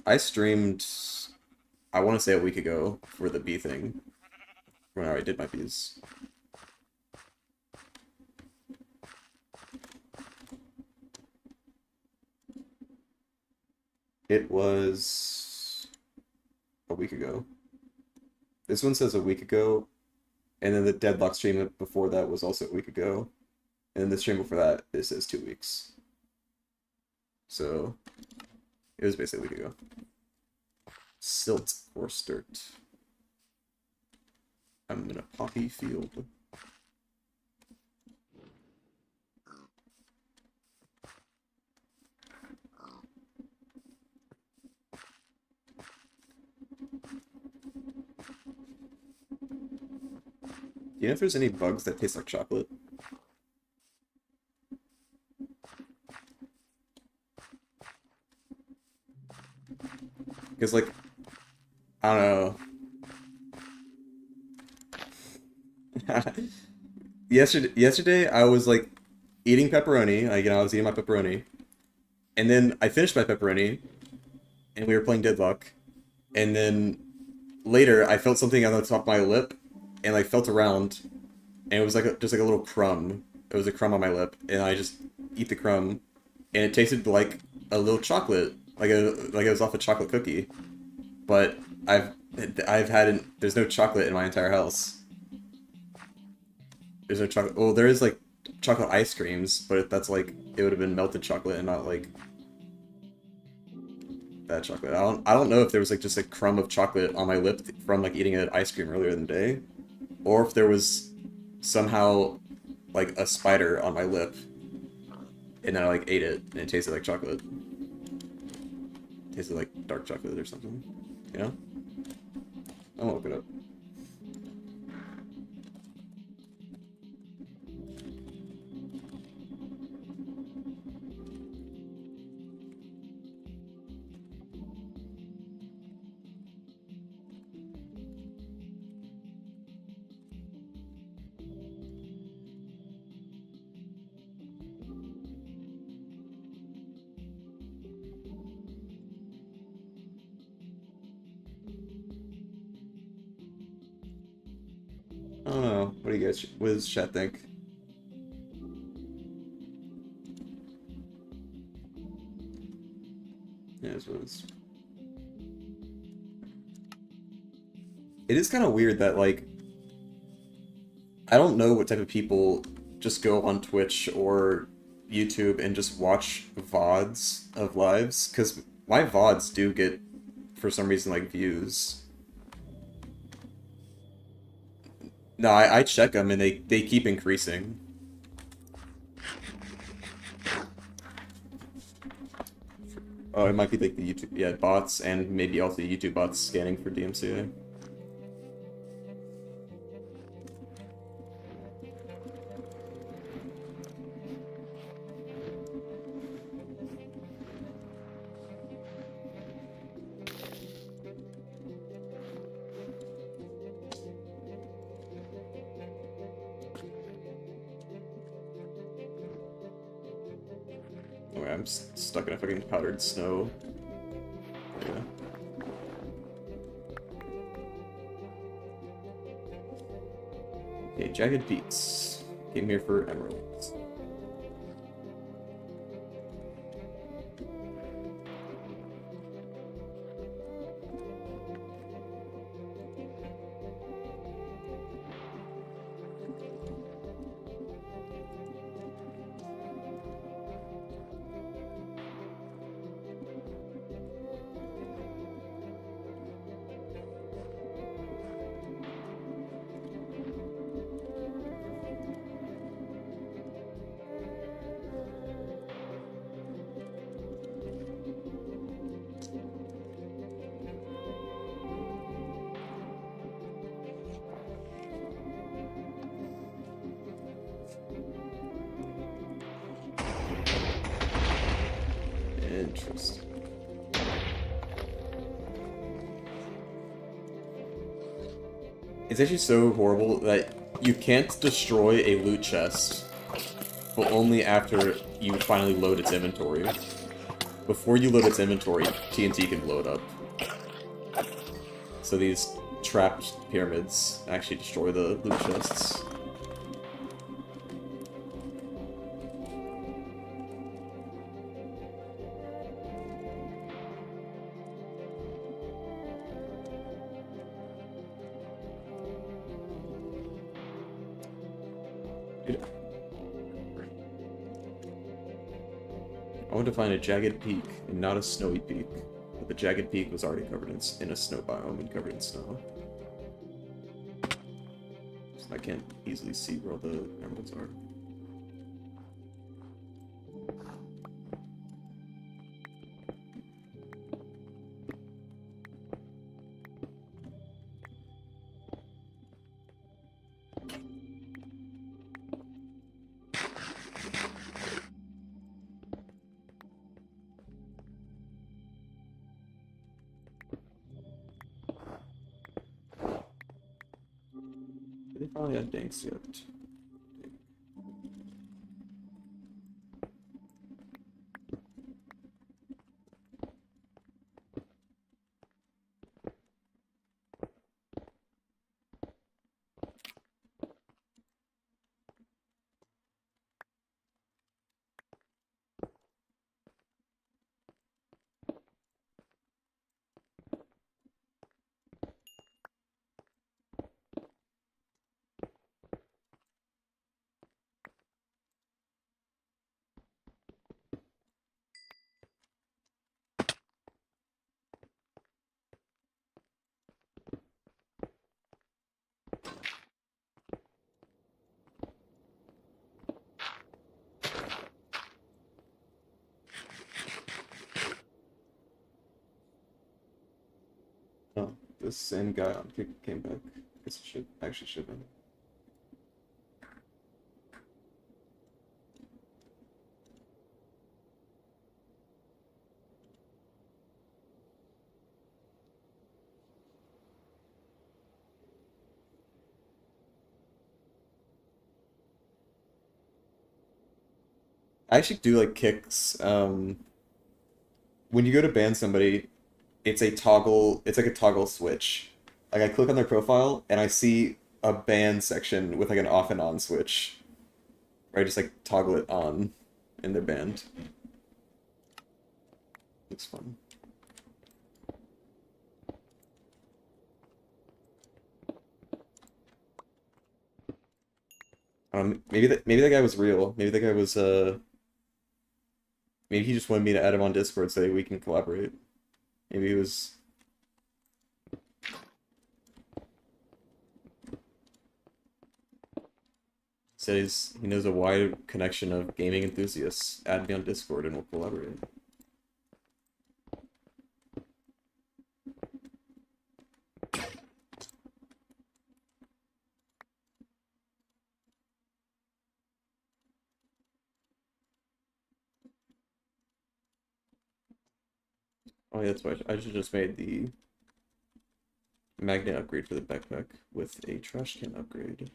I streamed, I want to say a week ago for the bee thing, when I already did my bees. It was a week ago. This one says a week ago, and then the Deadlock stream before that was also a week ago, and then the stream before that, it says 2 weeks. So, it was basically a week ago. Silt or sturt. I'm in a poppy field. Do you know if there's any bugs that taste like chocolate? Because, like, I don't know. Yesterday I was, like, eating pepperoni. I was eating my pepperoni. And then I finished my pepperoni, and we were playing Deadlock. And then later I felt something on the top of my lip, and like felt around, and it was like just like a little crumb. It was a crumb on my lip, and I just eat the crumb, and it tasted like a little chocolate, like it was off a chocolate cookie. But I've had there's no chocolate in my entire house. There's no chocolate. Well, there is like chocolate ice creams, but that's like it would have been melted chocolate and not like that chocolate. I don't know if there was like just a crumb of chocolate on my lip from like eating an ice cream earlier in the day, or if there was somehow like a spider on my lip, and then I like ate it and it tasted like chocolate. It tasted like dark chocolate or something. You know? I'm gonna look it up. I don't know. What does chat think? Yeah, it's what it is. It is kind of weird that, like, I don't know what type of people just go on Twitch or YouTube and just watch VODs of lives, because my VODs do get, for some reason, like, views. No, I check them and they keep increasing. Oh, it might be like the YouTube, yeah, bots and maybe also YouTube bots scanning for DMCA. Oh, I'm stuck in a fucking powdered snow. Yeah. Okay, Jagged Peaks. Came here for emeralds. Interesting. It's actually so horrible that you can't destroy a loot chest, but only after you finally load its inventory. Before you load its inventory, TNT can blow it up. So these trapped pyramids actually destroy the loot chests. Dude, I want to find a jagged peak and not a snowy peak. But the jagged peak was already covered in a snow biome and covered in snow. So I can't easily see where all the emeralds are. They probably had dinks yet. Oh, this same guy on kick came back. Guess it should actually should have. I actually do like kicks. When you go to ban somebody, it's a toggle. It's like a toggle switch. Like I click on their profile and I see a ban section with like an off and on switch. Or I just like toggle it on, and they're banned. Looks fun. Maybe that guy was real. Maybe that guy was maybe he just wanted me to add him on Discord so that we can collaborate. Maybe he was. Says he knows a wide connection of gaming enthusiasts. Add me on Discord and we'll collaborate. Oh yeah, that's why I should just made the magnet upgrade for the backpack with a trash can upgrade.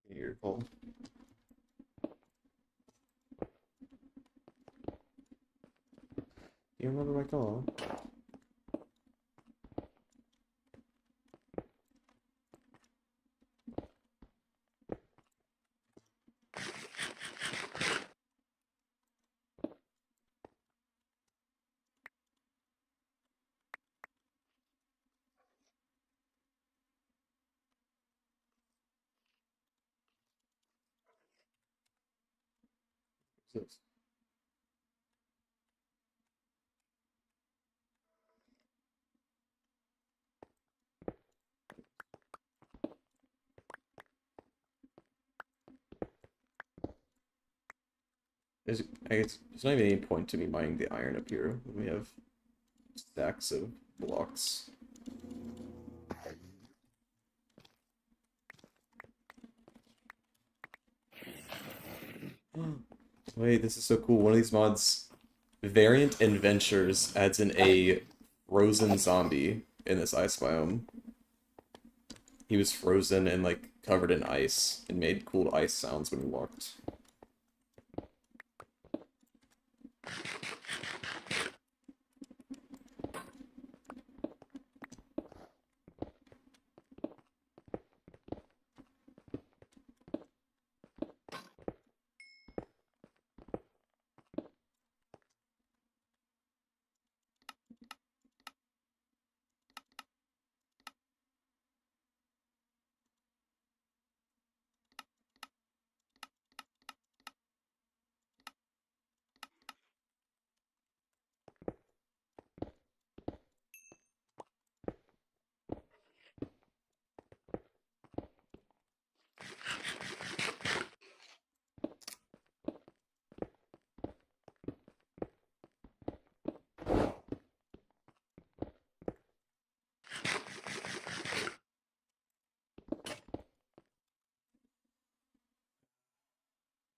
I can hear your call. Do you remember my call? What's this? I guess there's not even any point to me mining the iron up here when we have stacks of blocks. Wait, this is so cool. One of these mods, Variant Adventures, adds in a frozen zombie in this ice biome. He was frozen and like covered in ice and made cool ice sounds when he walked.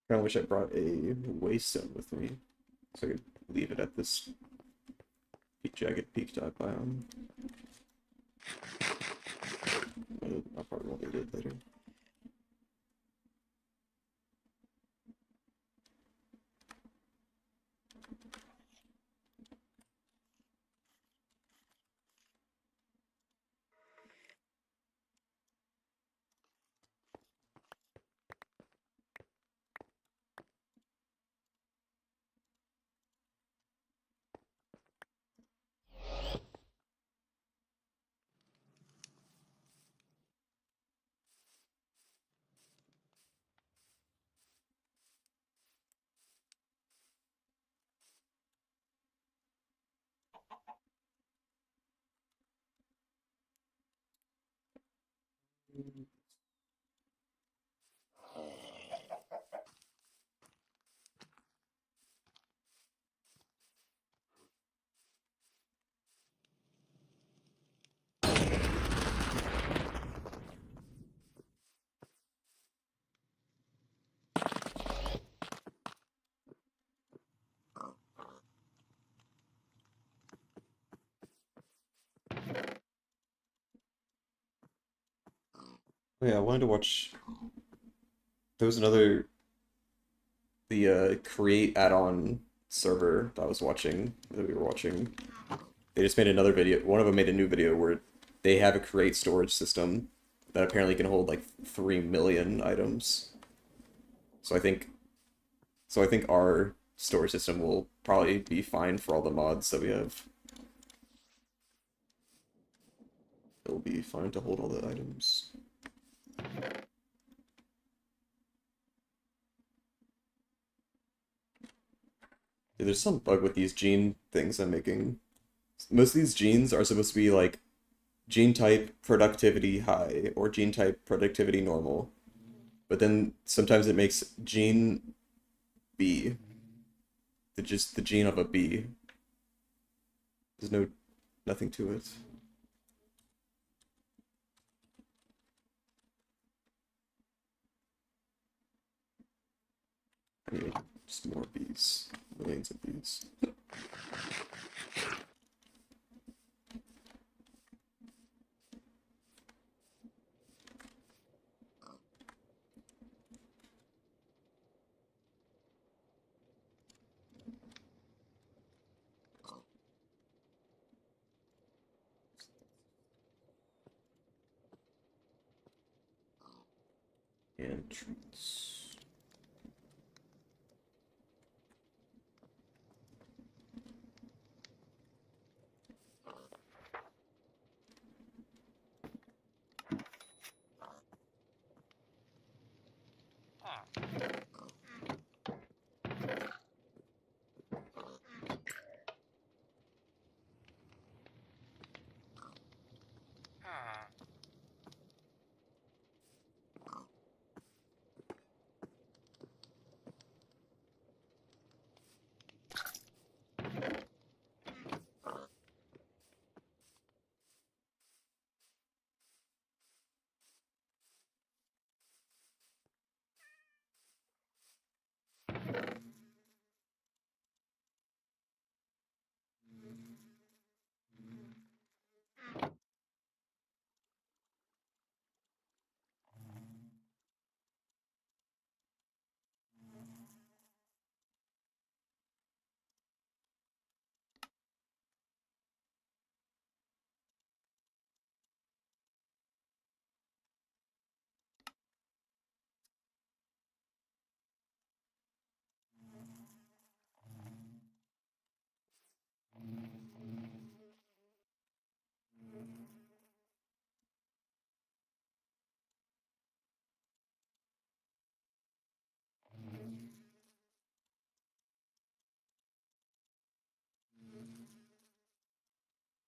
Kind of wish I brought a waystone with me, so I could leave it at this jagged peak dive biome. I'll probably won't need it later. Oh yeah, I wanted to watch. There was another the create add-on server that I was watching that we were watching. They just made another video. One of them made a new video where they have a create storage system that apparently can hold like 3 million items. So I think so I think our storage system will probably be fine for all the mods that we have. It will be fine to hold all the items. Yeah, there's some bug with these gene things I'm making. Most of these genes are supposed to be like gene type productivity high or gene type productivity normal. But then sometimes it makes gene B, just the gene of a bee. There's nothing to it. I need just more bees. Millions of bees. Entrance.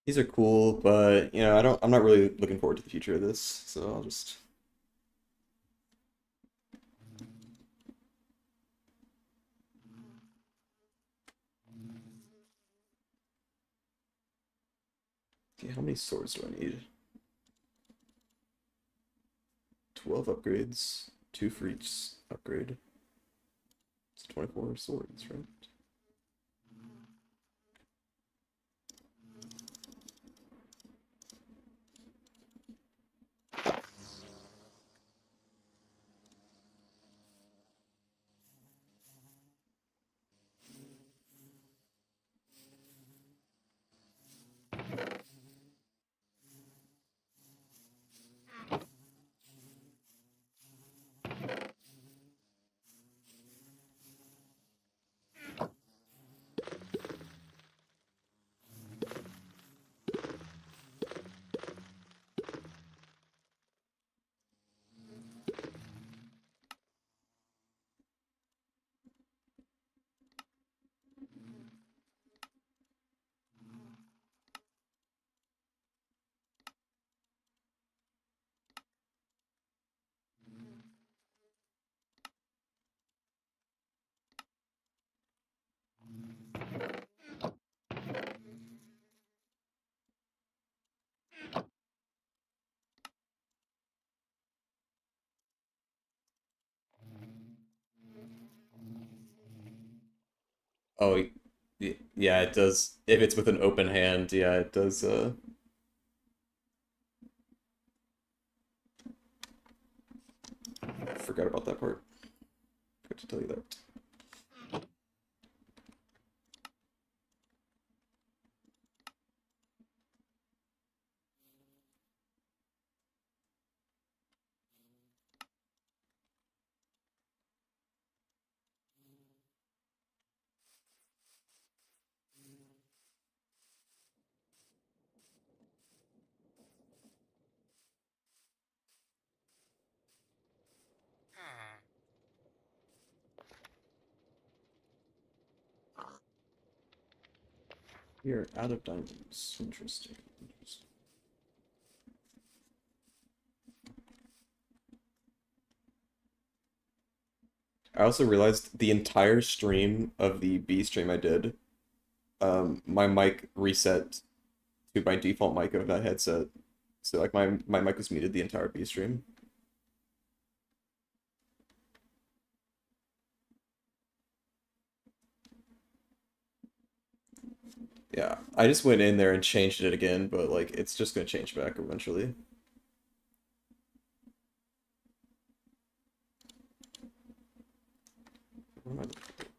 These are cool, but I'm not really looking forward to the future of this, so I'll just see how many swords do I need? 12 upgrades, 2 for each upgrade. It's 24 swords, right? Oh, yeah, it does. If it's with an open hand, yeah, it does. forgot about that part. Forgot to tell you that. You're out of diamonds. Interesting. Interesting. I also realized the entire stream of the B stream I did, my mic reset to my default mic of that headset. So like my mic was muted the entire B stream. Yeah, I just went in there and changed it again, but like it's just gonna change back eventually. Where am I looking?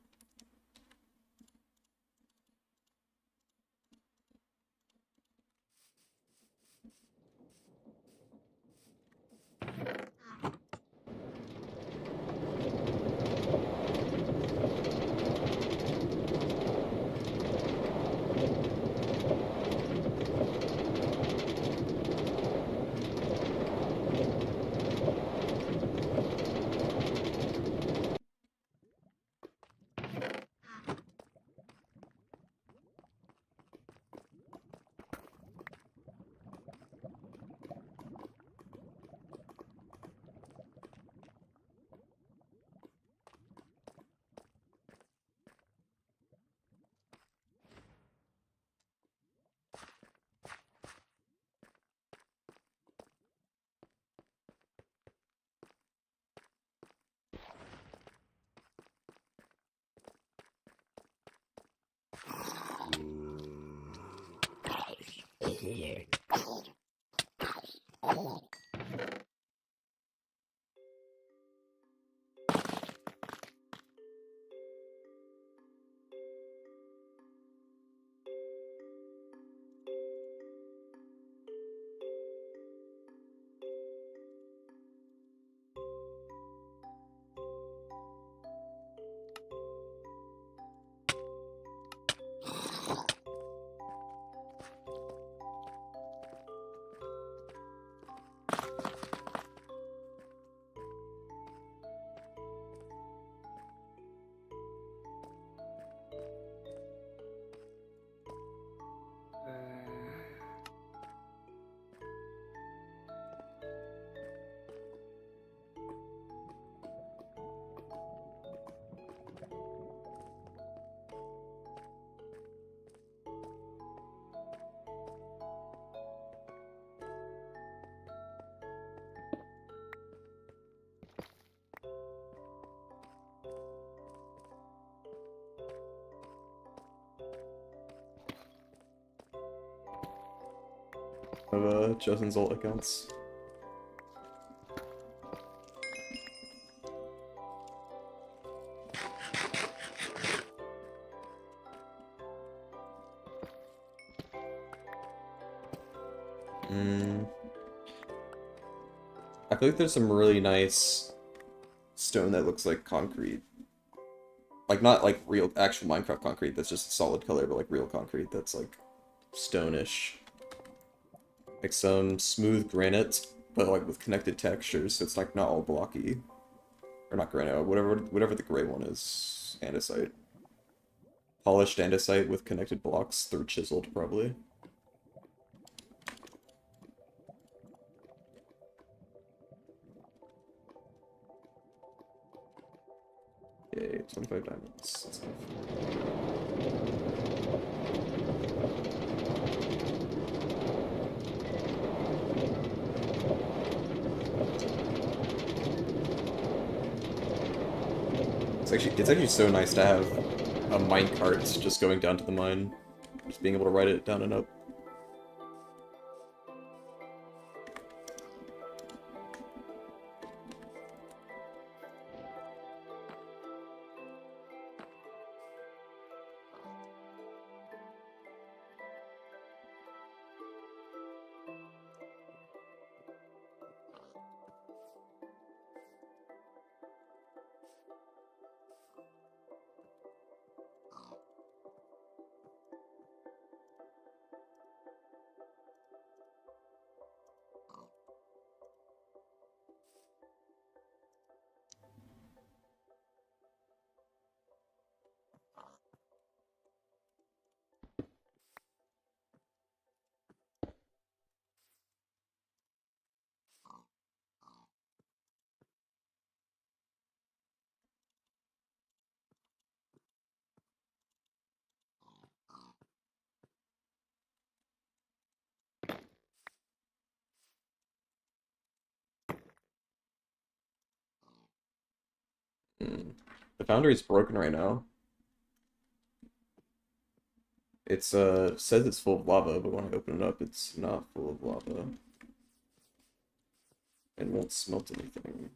Of Justin's alt accounts. I feel like there's some really nice stone that looks like concrete. Like not like real actual Minecraft concrete that's just a solid color, but like real concrete that's like stone-ish. Like some smooth granite, but like with connected textures, so it's like not all blocky. Or not granite, whatever the gray one is. Andesite. Polished andesite with connected blocks through chiseled, probably. Yay, 25 diamonds. That's enough. It's actually so nice to have a minecart just going down to the mine. Just being able to ride it down and up. The foundry is broken right now. It's says it's full of lava, but when I open it up, it's not full of lava. And won't smelt anything.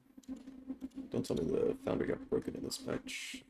Don't tell me the foundry got broken in this patch.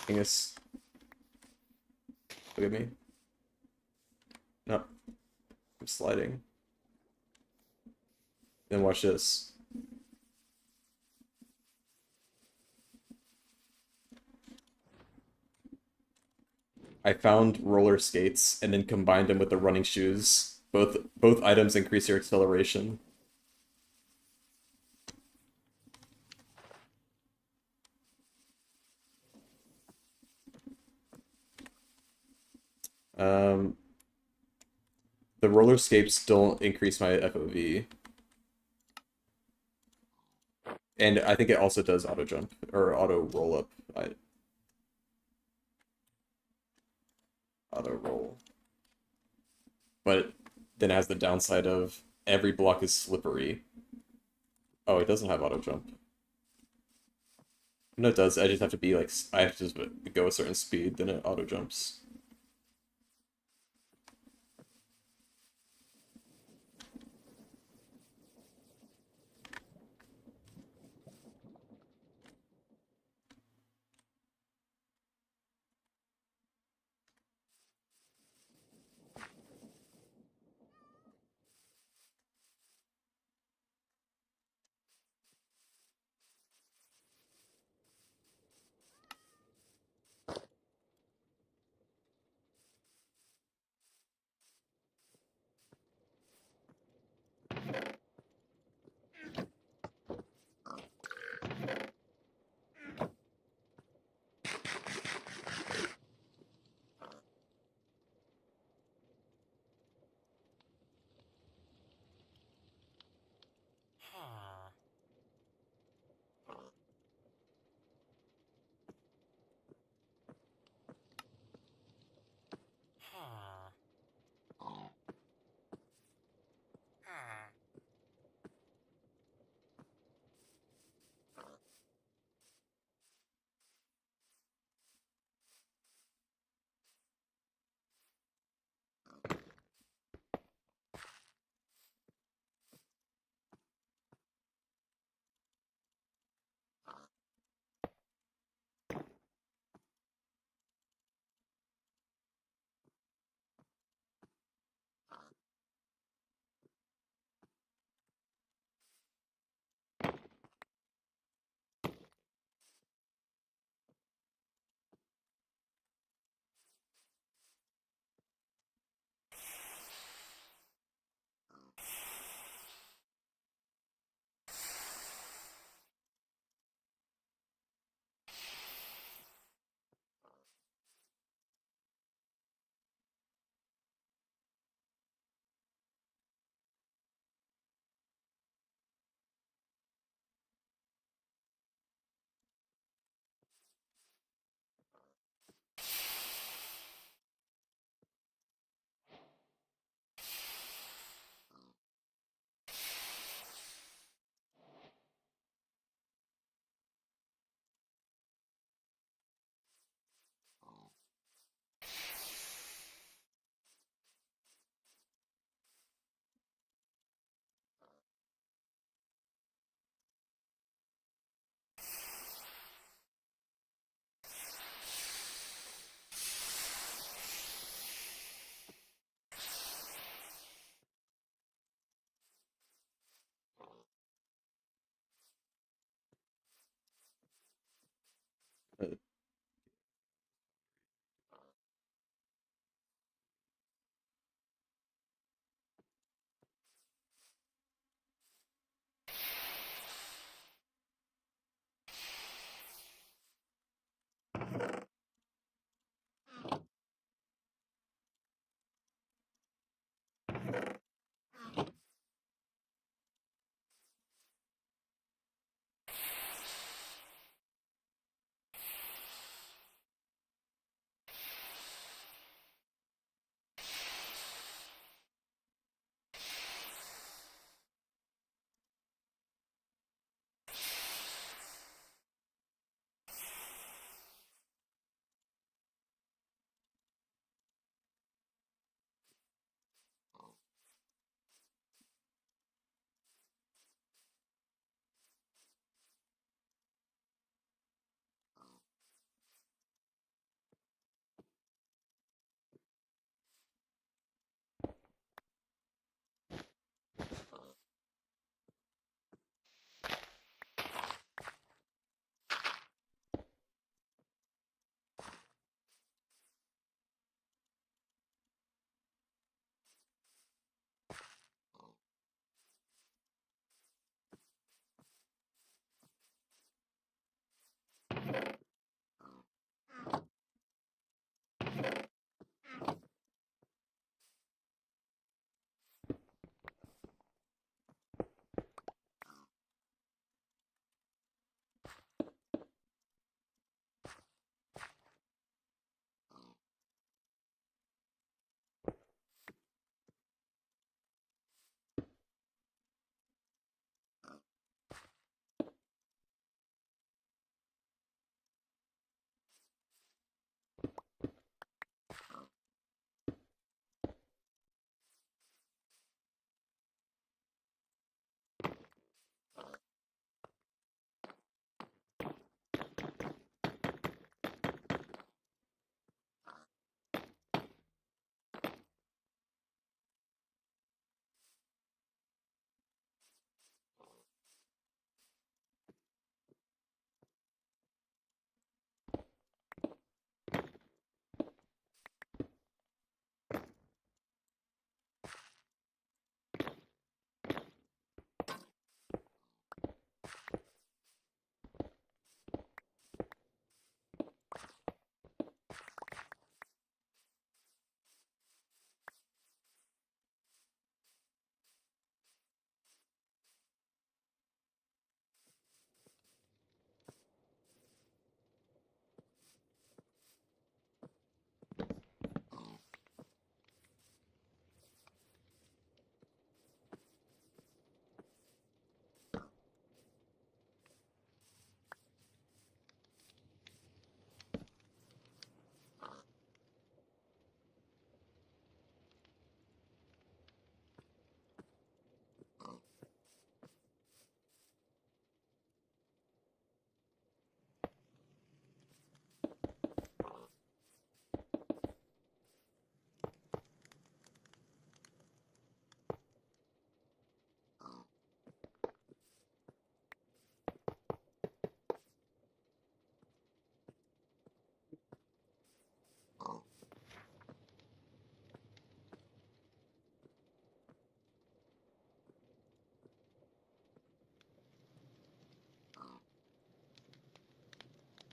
Angus, look at me. No, I'm sliding. Then watch this. I found roller skates and then combined them with the running shoes. Both items increase your acceleration. Um, the roller skates don't increase my FOV. And I think it also does auto jump or auto roll up. Auto roll. But then has the downside of every block is slippery. Oh, it doesn't have auto jump. No, it does. I just have to be like, I have to just go a certain speed, then it auto jumps.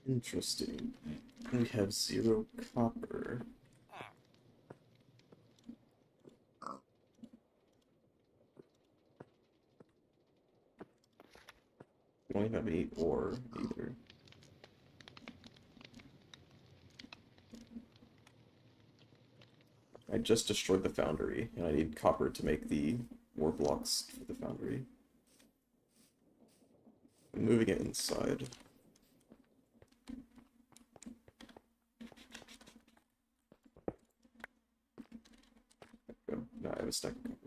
Interesting. We have 0 copper. We don't even have any ore either. I just destroyed the foundry, and I need copper to make the ore blocks for the foundry. I'm moving it inside. There we go. Now I have a stack of copper.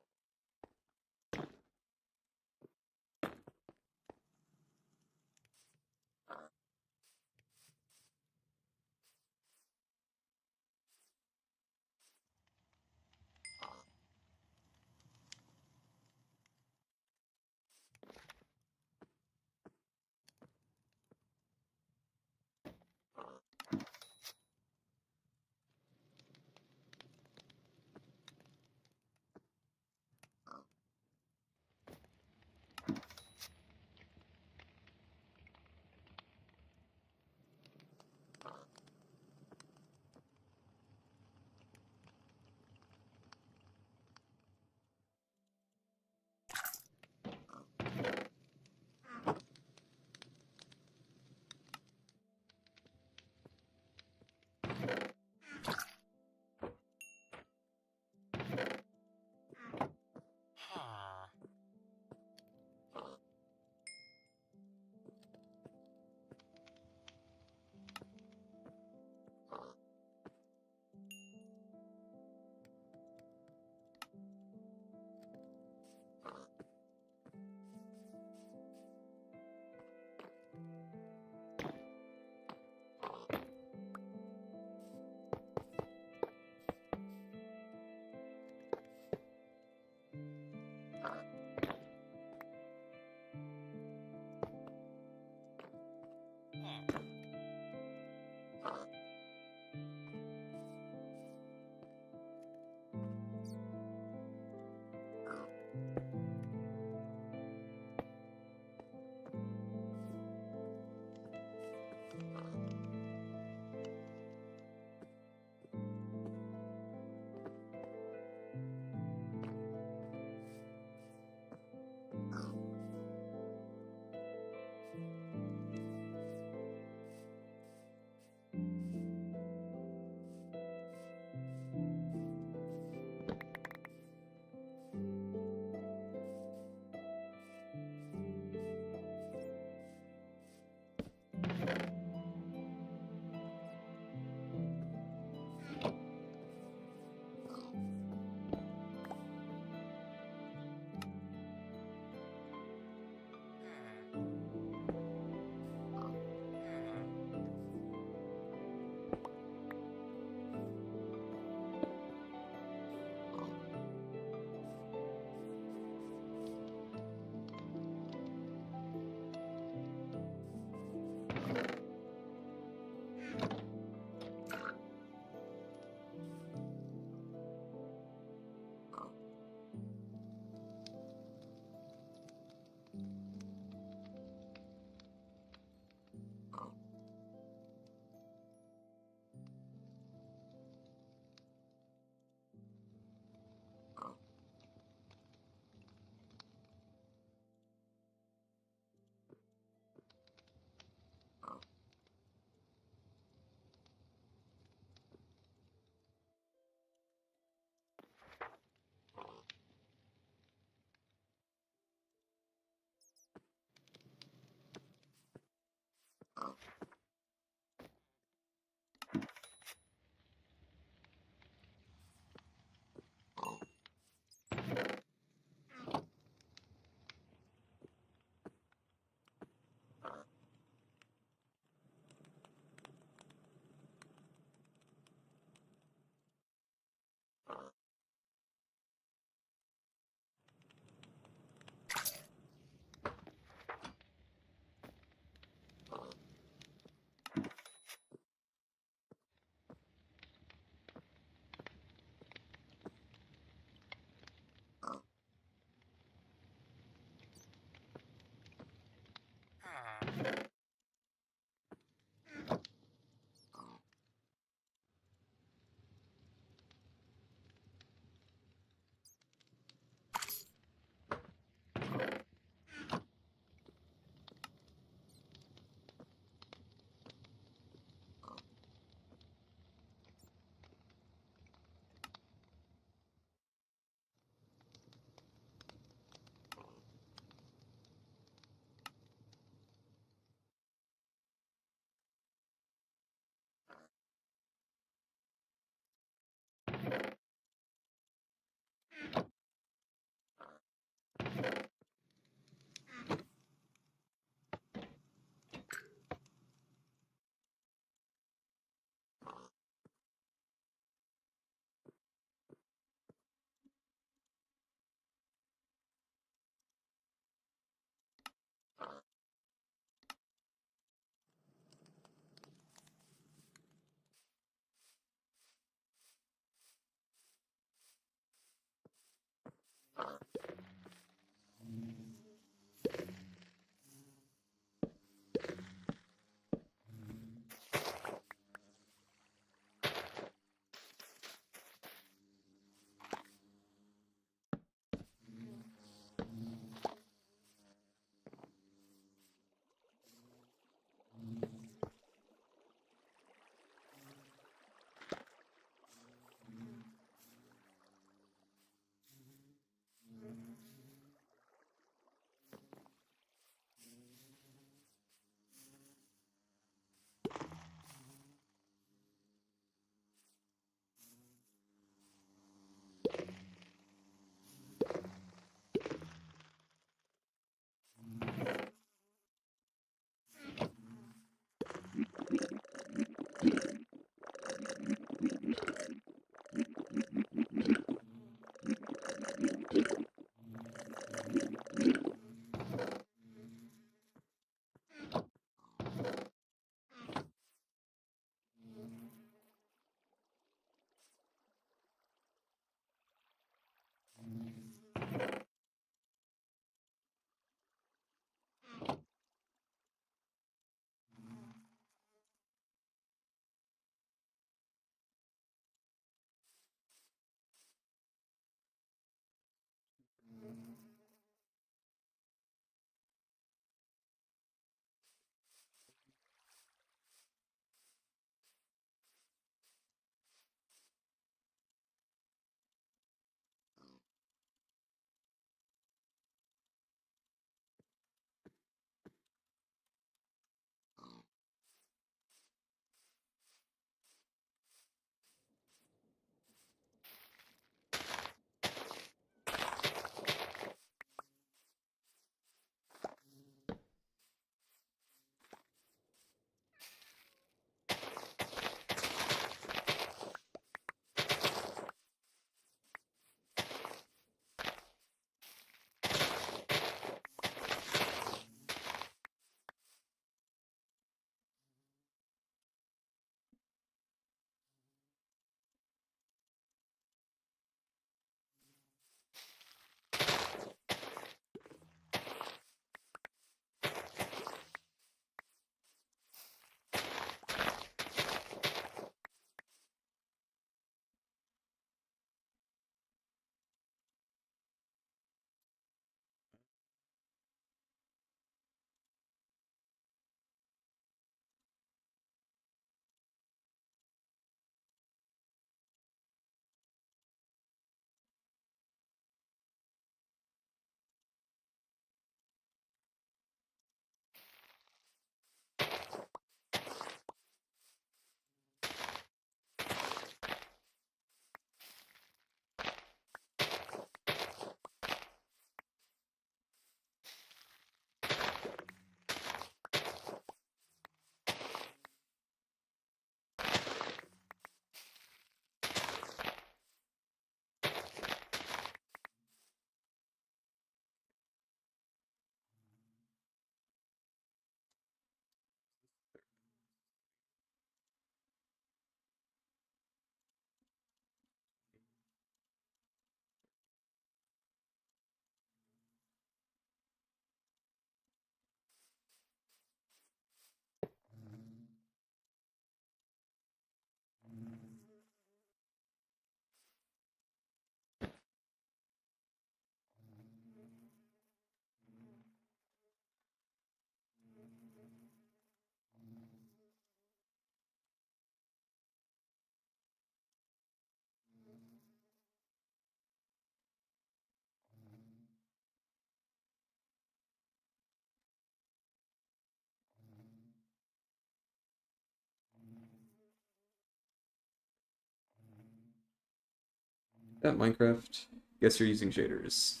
That Minecraft. Guess you're using shaders.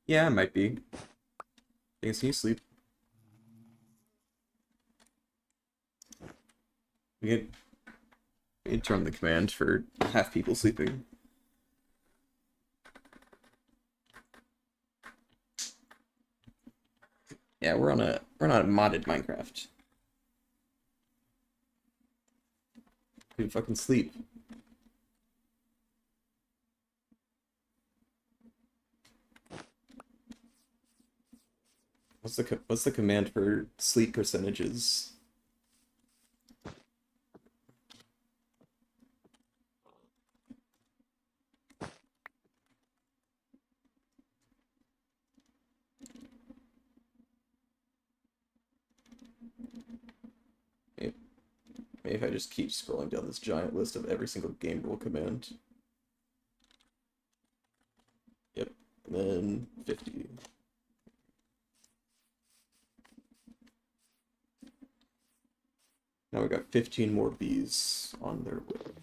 Yeah, I might be. I guess you sleep. We can turn the command for half people sleeping. Yeah, we're on a modded Minecraft. We can fucking sleep. What's the command for sleep percentages? Maybe if I just keep scrolling down this giant list of every single game rule command. Yep, and then 50. Now we got 15 more bees on their way.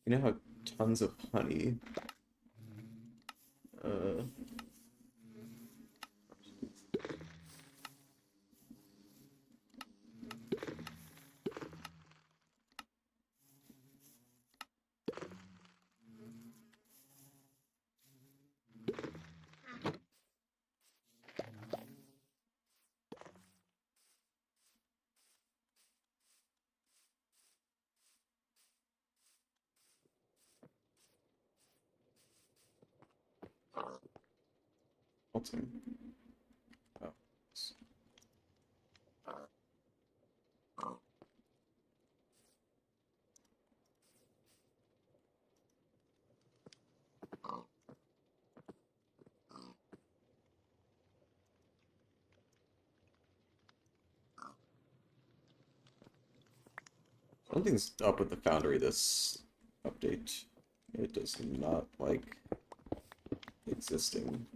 You now have tons of honey. Uh, Ultim. Oh. Something's up with the Foundry this update. It does not like existing.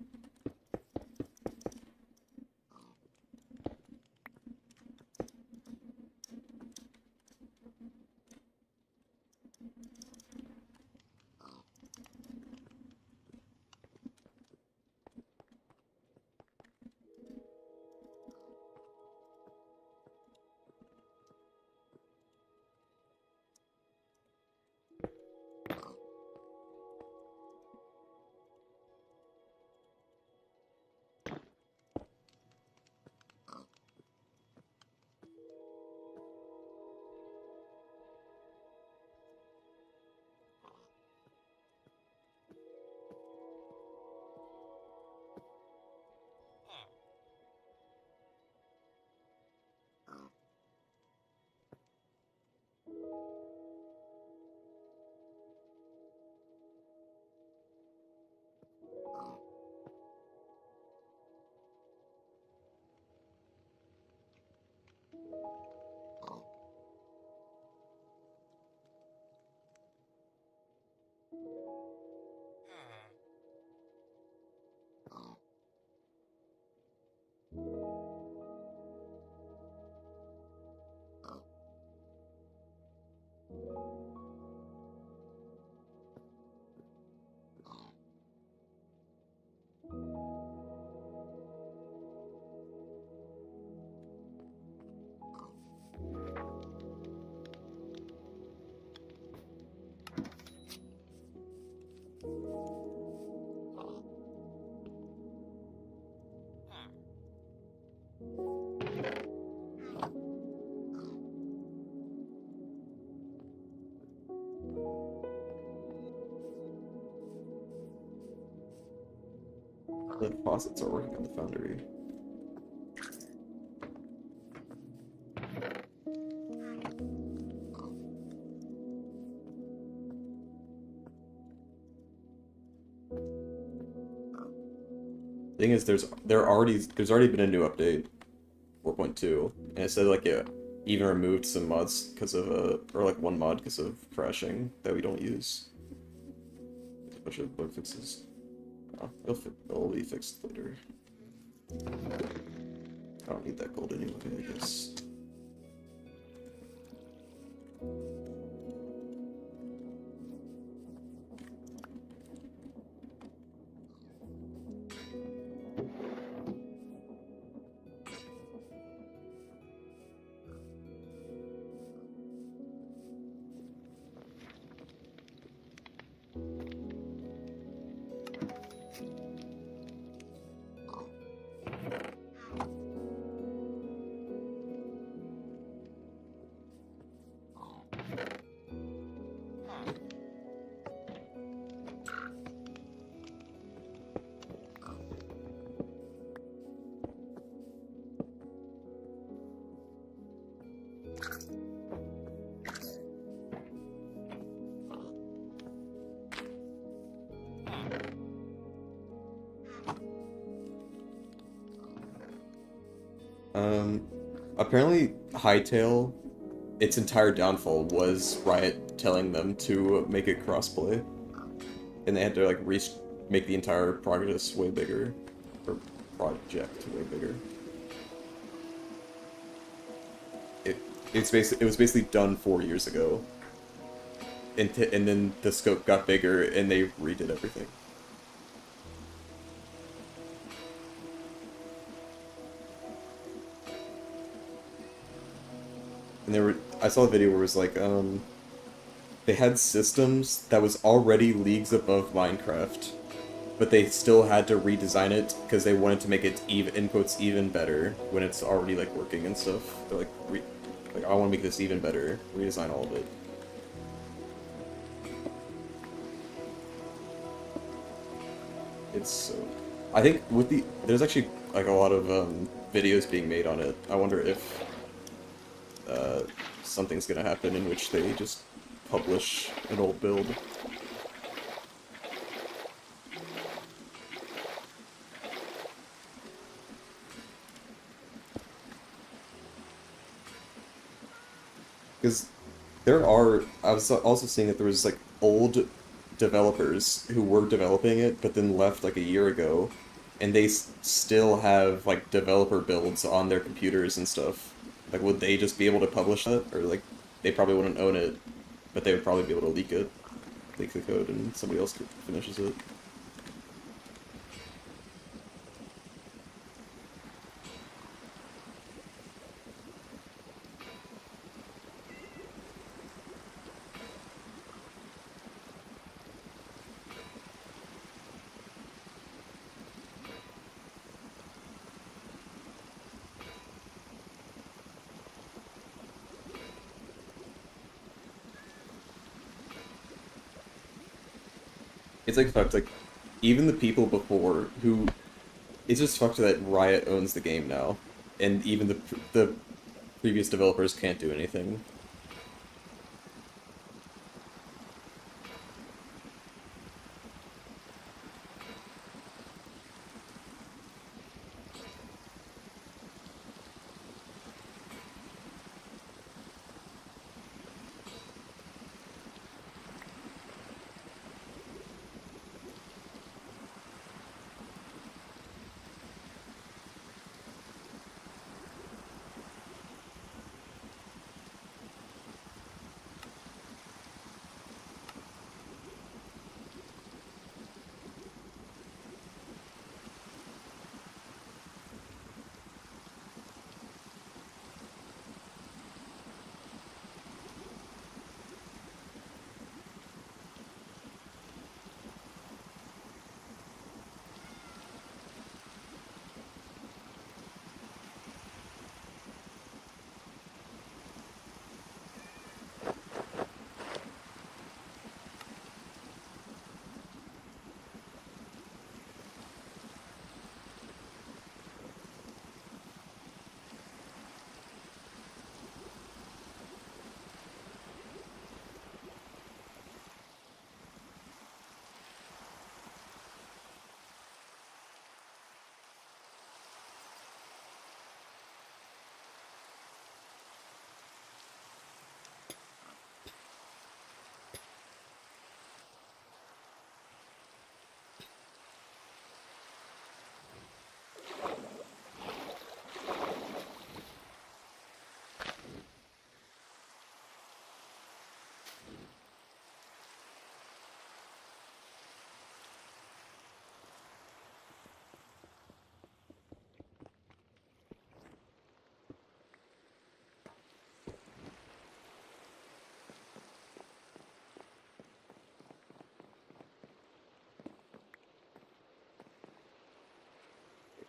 The faucets are working on the foundry. Thing is, there's already been a new update, 4.2, and it said like it even removed some mods because of or like one mod because of crashing that we don't use. There's a bunch of bug fixes. Oh, it'll be fixed later. I don't need that gold anyway, I guess. Apparently Hytale, its entire downfall was Riot telling them to make it crossplay, and they had to like make the entire progress way bigger, or project way bigger. It it was basically done 4 years ago, and then the scope got bigger and they redid everything. And I saw a video where it was like, they had systems that was already leagues above Minecraft, but they still had to redesign it because they wanted to make it even, in quotes, even better when it's already like working and stuff. They're like, I want to make this even better, redesign all of it. It's so. I think there's actually like a lot of videos being made on it. I wonder if something's gonna happen in which they just publish an old build. Because I was also seeing that there was like old developers who were developing it, but then left like a year ago, and they still have like developer builds on their computers and stuff. Like, would they just be able to publish that, or like they probably wouldn't own it, but they would probably be able to leak the code, and somebody else finishes it. It's like fucked. Like, even the people before who, it's just fucked that Riot owns the game now, and even the previous developers can't do anything.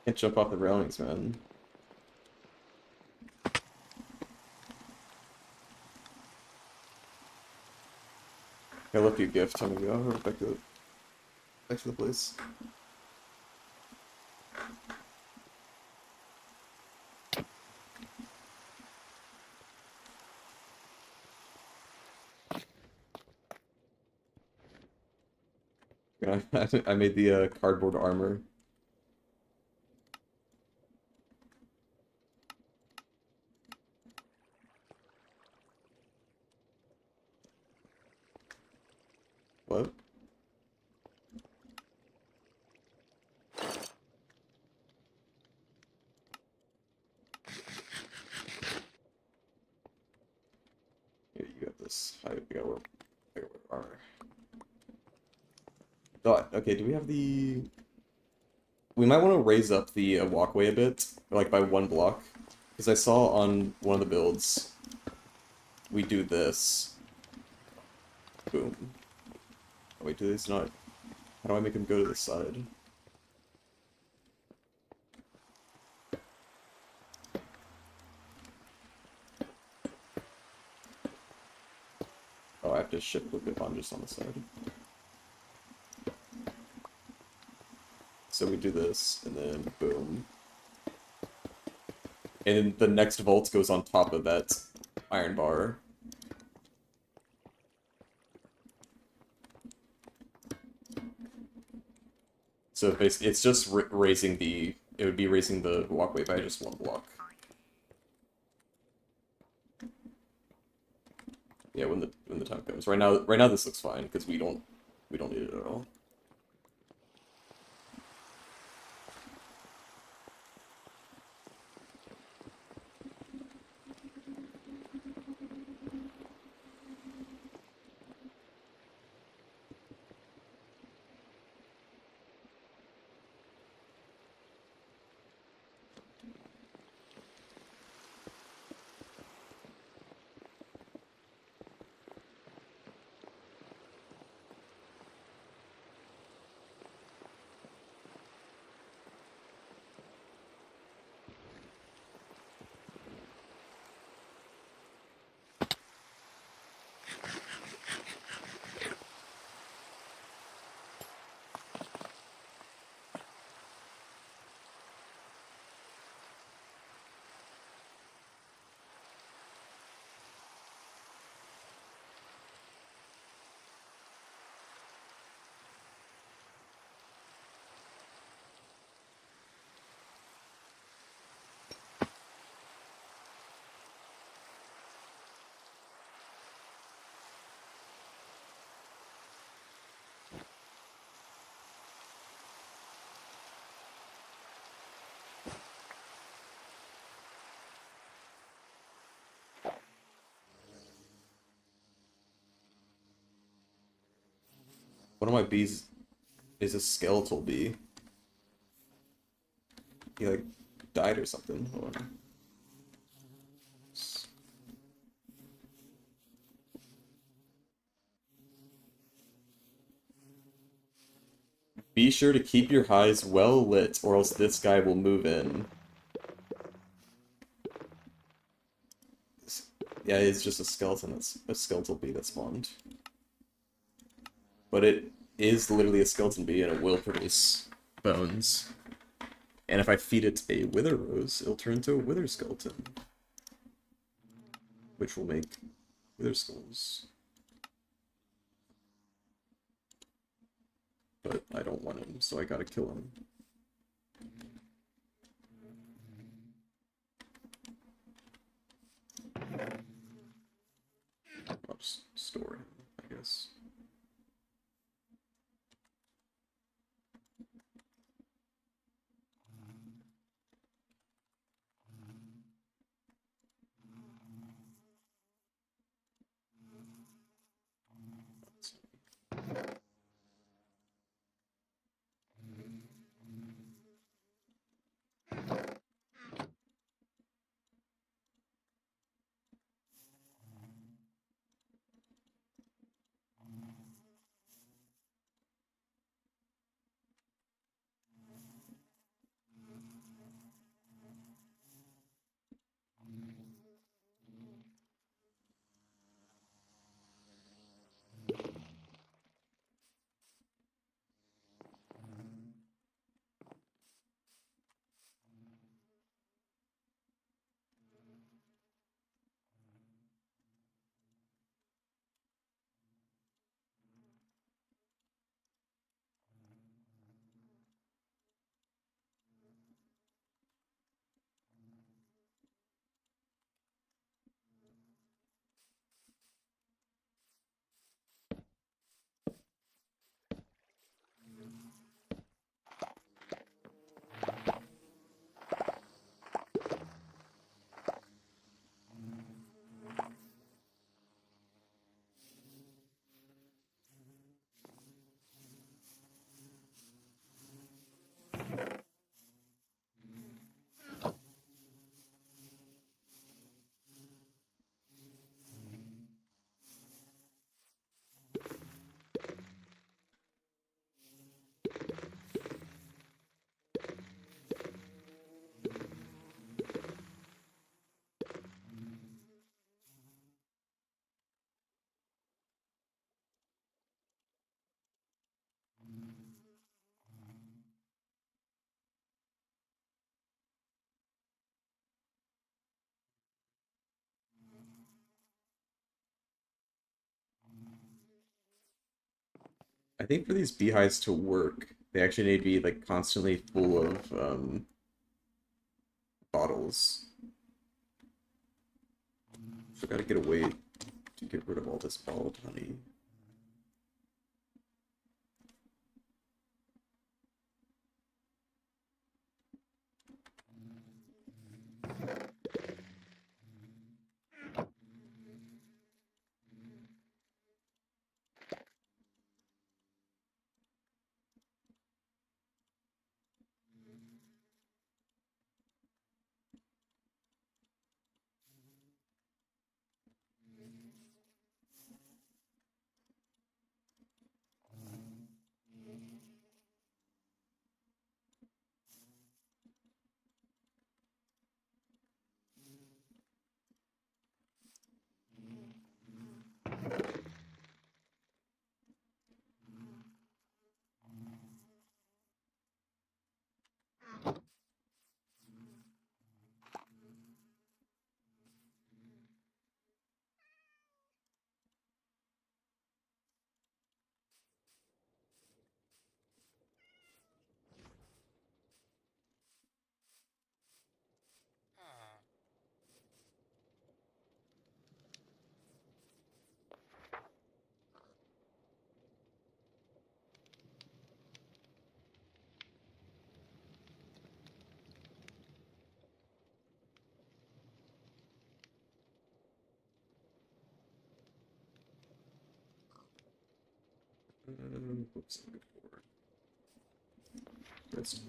Can't jump off the railings, man. I left you a gift. I'm gonna go back to the place. Yeah, I made the cardboard armor. What? Here, you got this. I gotta wear armor. Oh, okay, do we have the... We might want to raise up the walkway a bit, like by 1 block. Because I saw on one of the builds, we do this. Boom. Oh, wait, do these not... How do I make them go to the side? Oh, I have to shift flip it on just on the side. So we do this, and then boom. And then the next vault goes on top of that iron bar. So basically, it's just raising the... It would be raising the walkway by just 1 block. Yeah, when the time comes. Right now this looks fine because we don't need it at all. One of my bees is a skeletal bee. He like died or something. Hold on. Be sure to keep your hives well lit, or else this guy will move in. Yeah, it's just a skeleton. That's a skeletal bee that spawned. But it is literally a skeleton bee, and it will produce bones. And if I feed it a wither rose, it'll turn into a wither skeleton. Which will make wither skulls. But I don't want him, so I gotta kill him. I'll just store him, I guess. I think for these beehives to work, they actually need to be like constantly full of bottles. So I gotta get away to get rid of all this bottled honey. Whoops, that's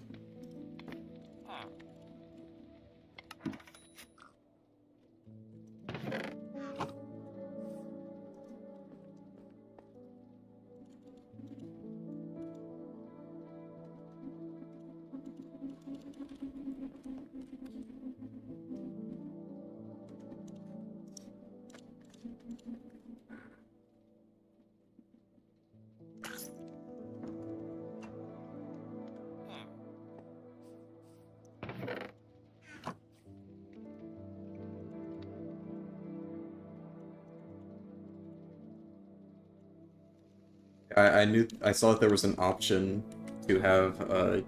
I saw that there was an option to have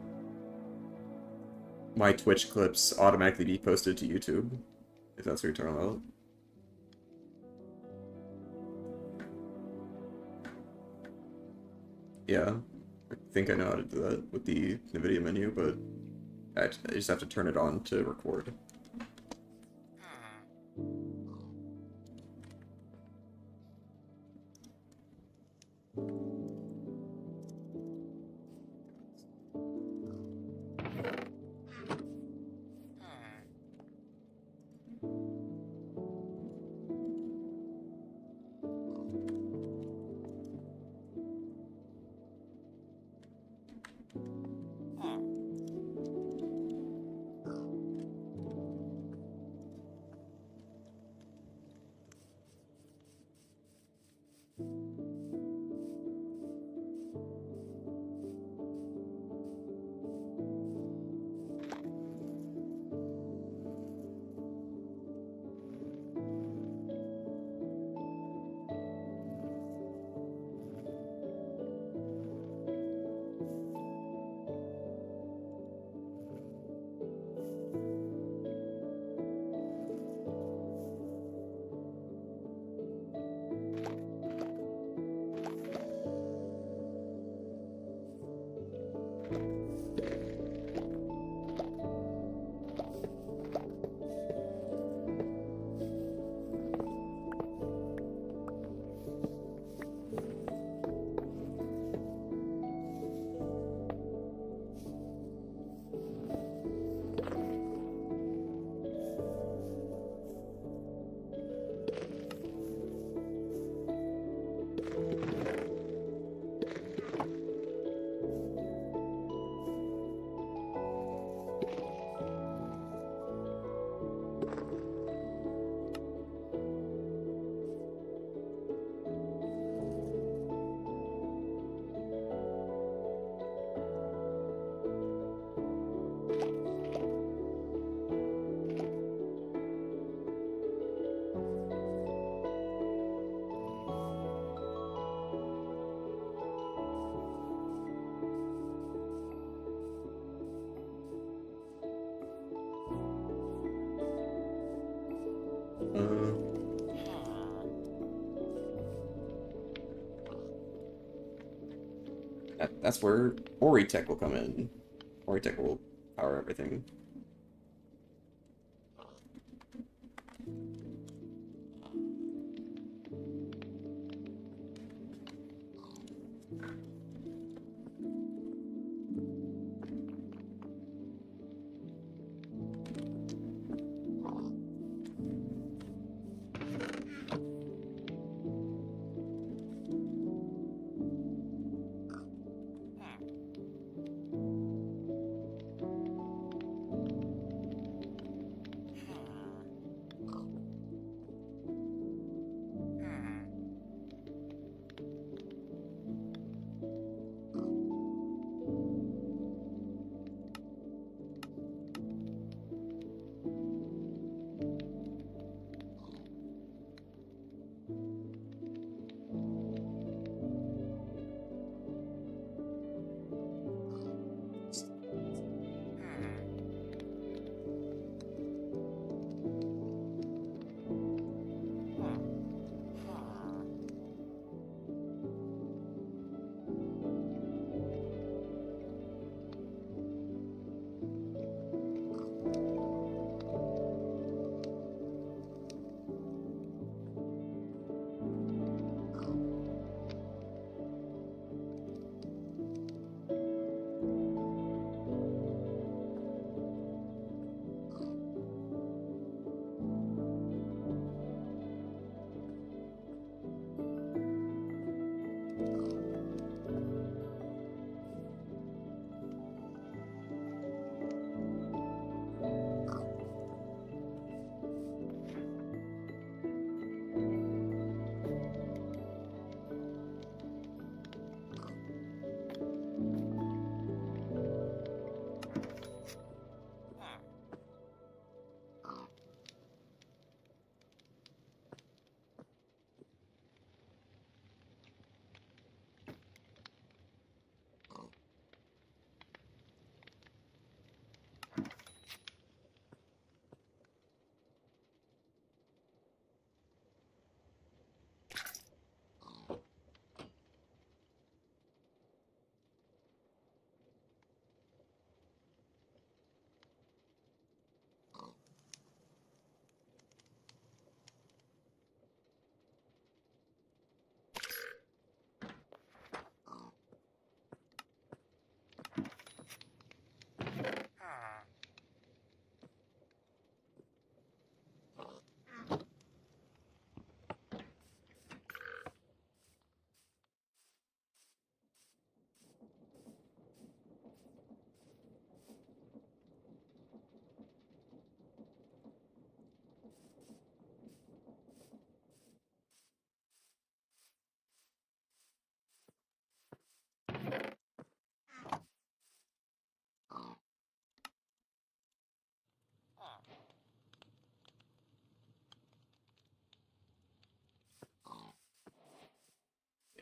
my Twitch clips automatically be posted to YouTube, if that's what you're talking about. Yeah, I think I know how to do that with the NVIDIA menu, but I just have to turn it on to record. Uh, that's where Ori Tech will come in. Ori Tech will power everything.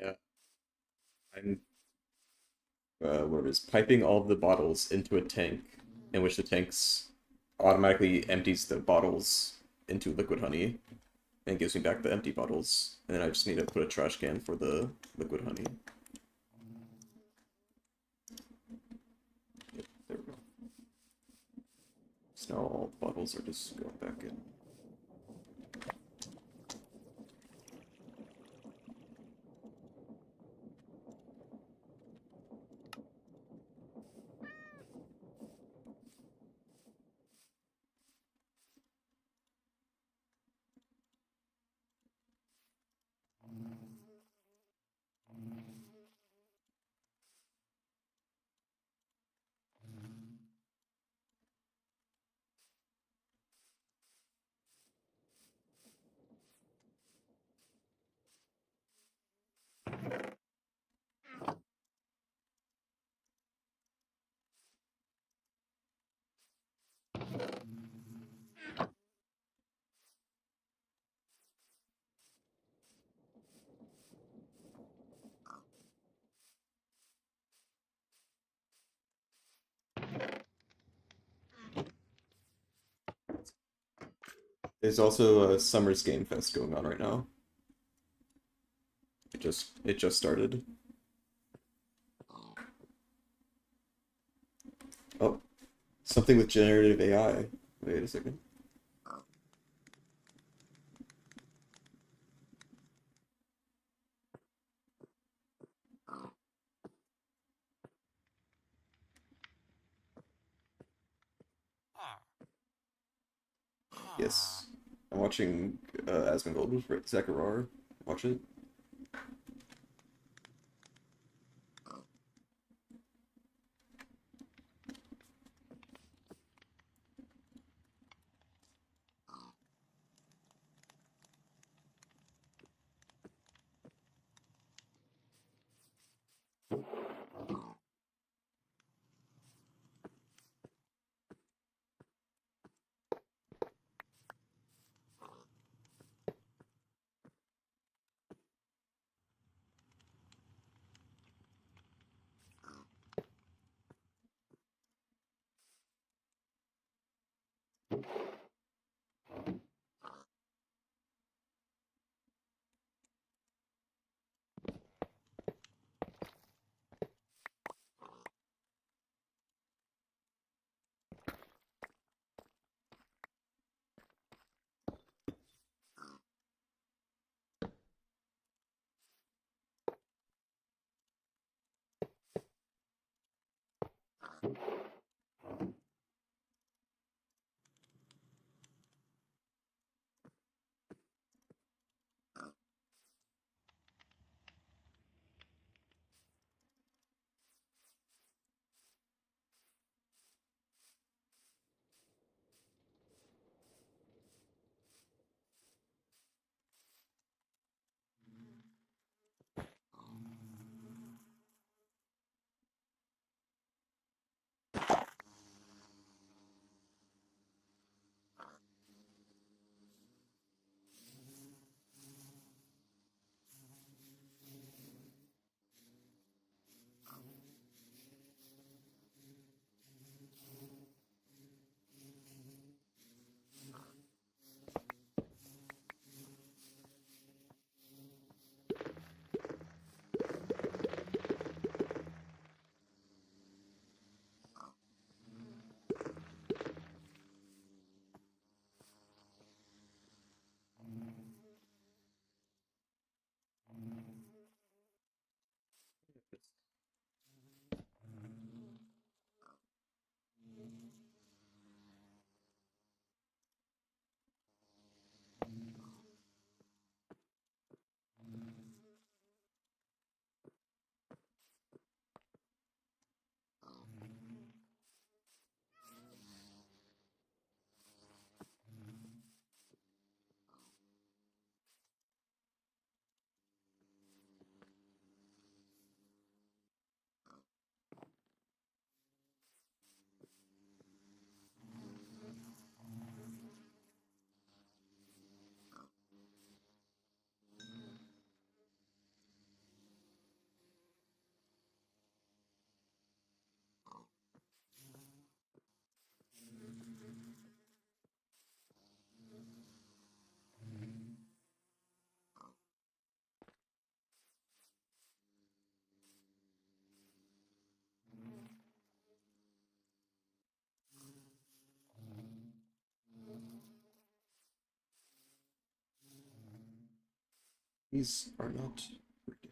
Yeah, I'm what it is, piping all of the bottles into a tank, in which the tanks automatically empties the bottles into liquid honey and gives me back the empty bottles. And then I just need to put a trash can for the liquid honey. Yep, there we go. So now all the bottles are just going back in. There's also a Summer's Game Fest going on right now. It just started. Oh, something with generative AI. Wait a second. Yes. I'm watching Asmongold with Zechariah. Watch it. These are not working.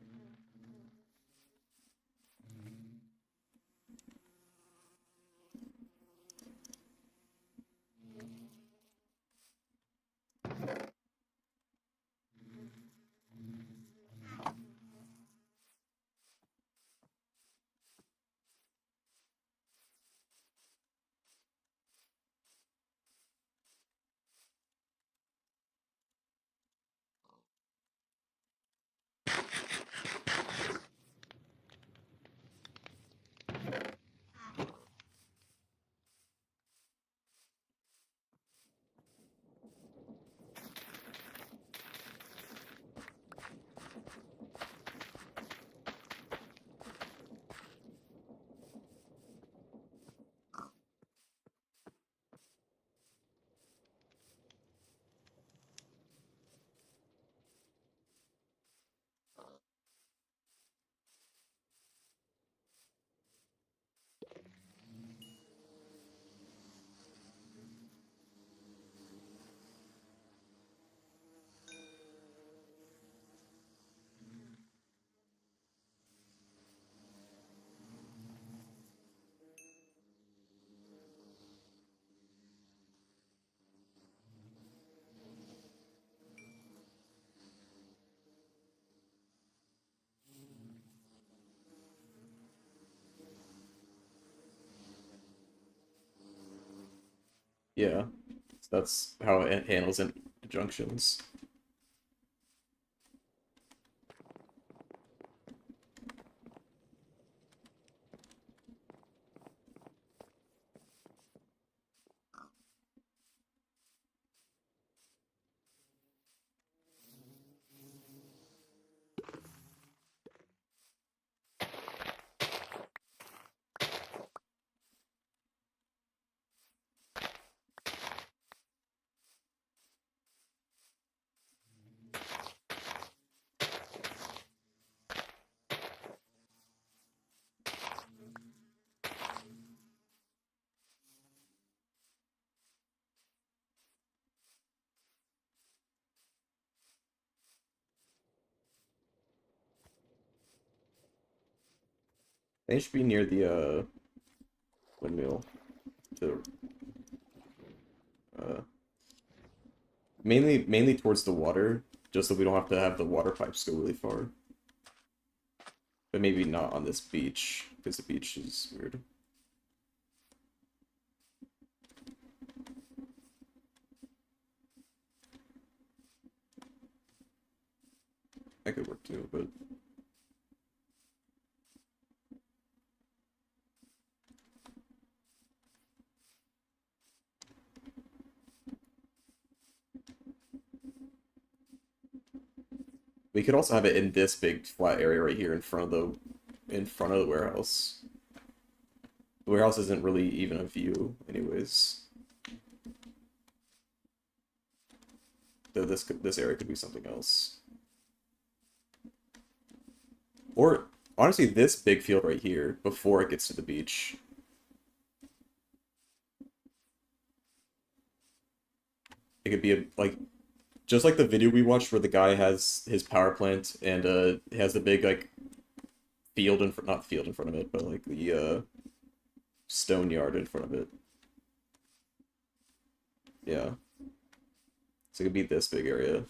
Yeah, so that's how it handles injunctions. They should be near the windmill to uh mainly towards the water, just so we don't have to have the water pipes go really far. But maybe not on this beach, because the beach is weird. That could work too, but we could also have it in this big flat area right here in front of the warehouse. The warehouse isn't really even a view, anyways. Though this area could be something else. Or honestly, this big field right here before it gets to the beach. It could be a like just like the video we watched where the guy has his power plant and has the big like field in front, not field in front of it, but like the stone yard in front of it. Yeah. So it could be this big area.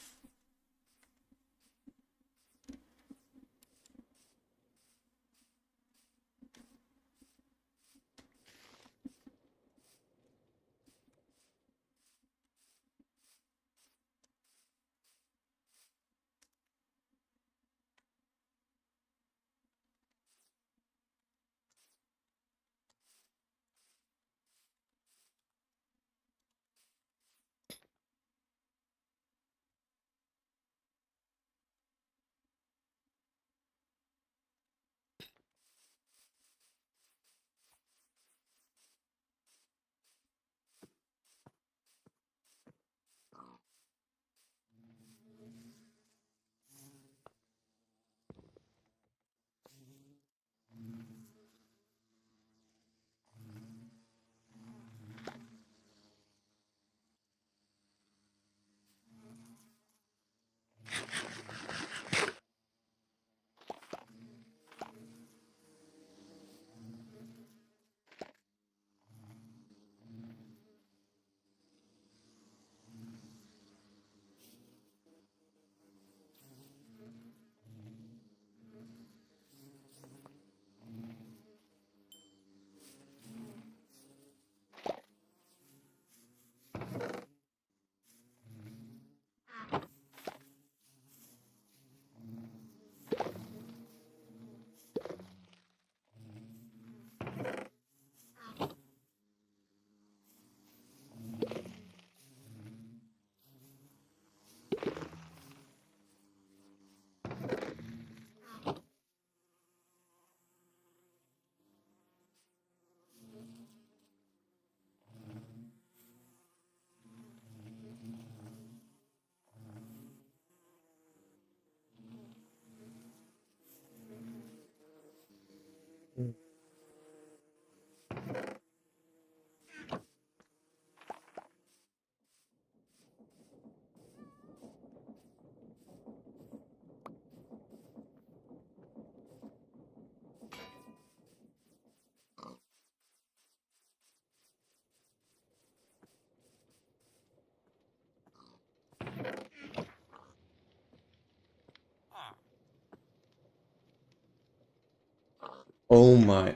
Oh my.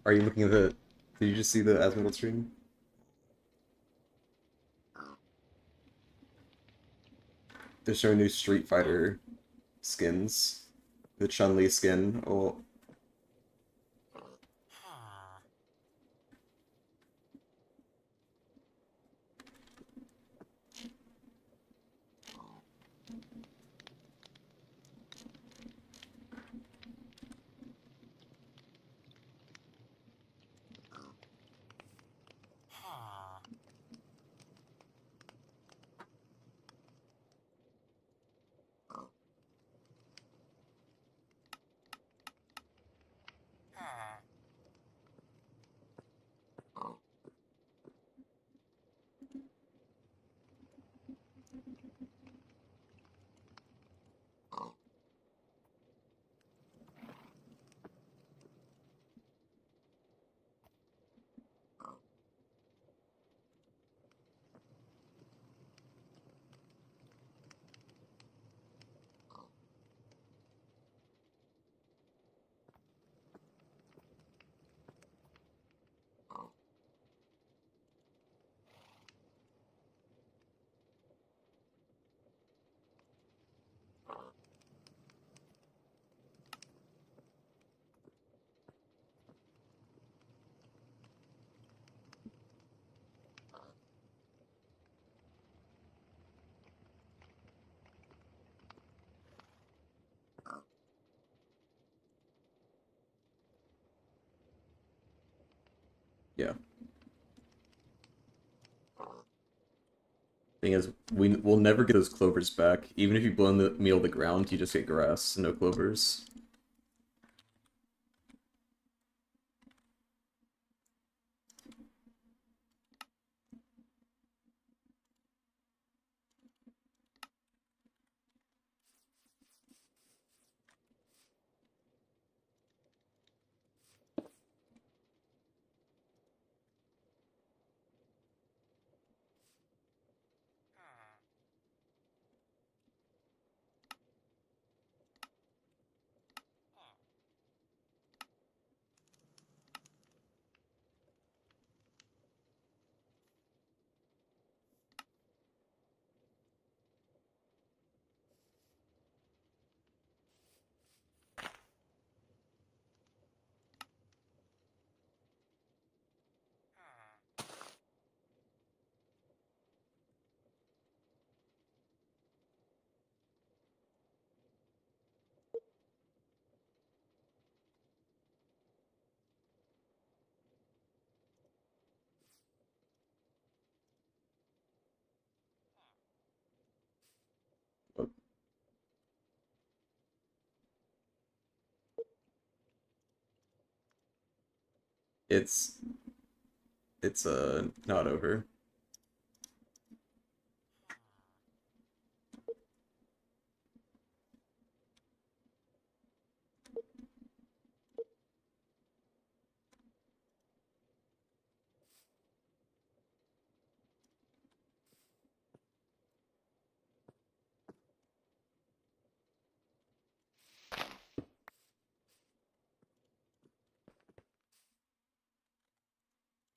Are you looking at the did you just see the Asmongold stream? They're showing new Street Fighter skins. The Chun-Li skin. Oh, yeah. Thing is, we'll never get those clovers back. Even if you blend the meal the ground, you just get grass, no clovers. But it's not over.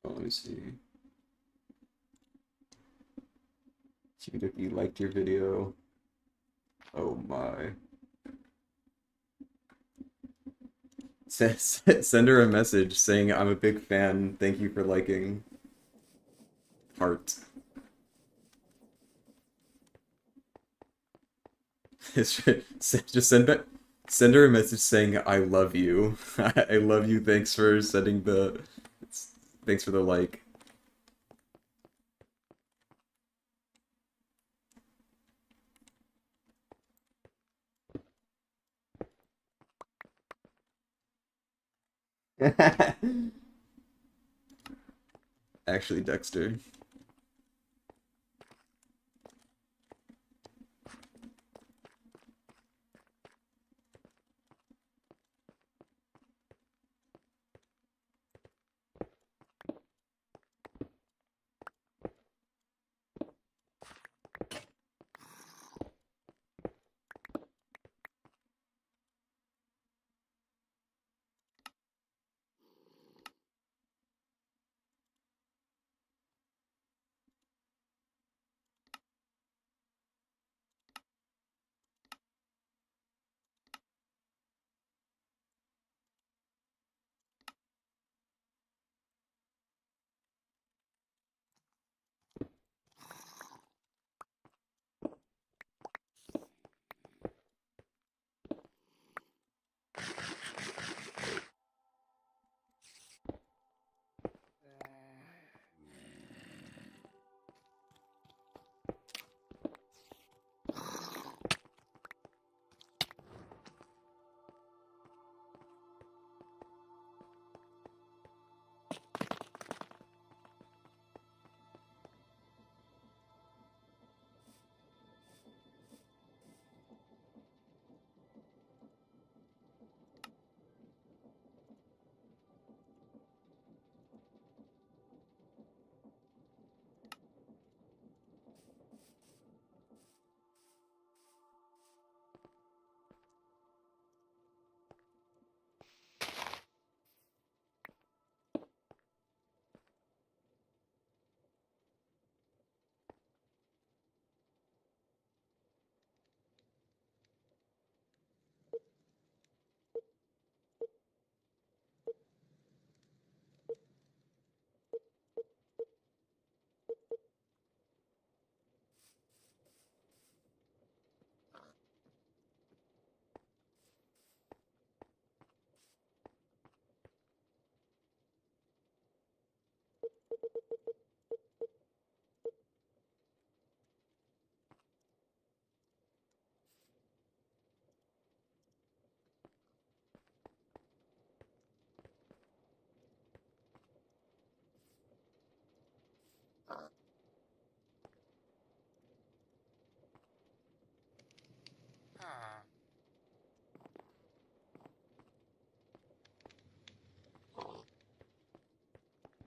Oh, let me see. See if you liked your video. Oh my. Send her a message saying I'm a big fan. Thank you for liking. Heart. Just send her a message saying I love you. I love you. Thanks for sending the thanks for the like. Actually, Dexter.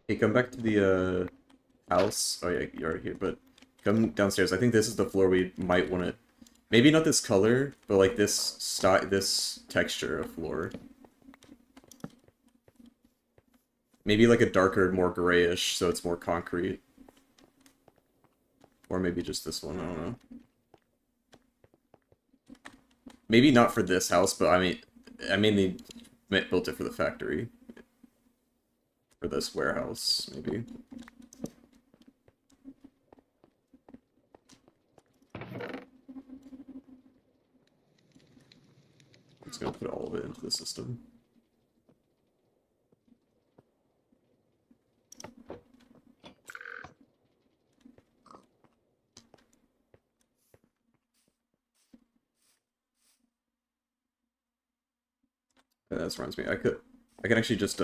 Hey, come back to the house. Oh yeah, you're right here, but come downstairs. I think this is the floor we might want to. Maybe not this color, but like this style, this texture of floor. Maybe like a darker, more grayish, so it's more concrete. Or maybe just this one, I don't know. Maybe not for this house, but I mainly built it for the factory. For this warehouse, maybe. I'm just gonna put all of it into the system. That reminds me, I could actually just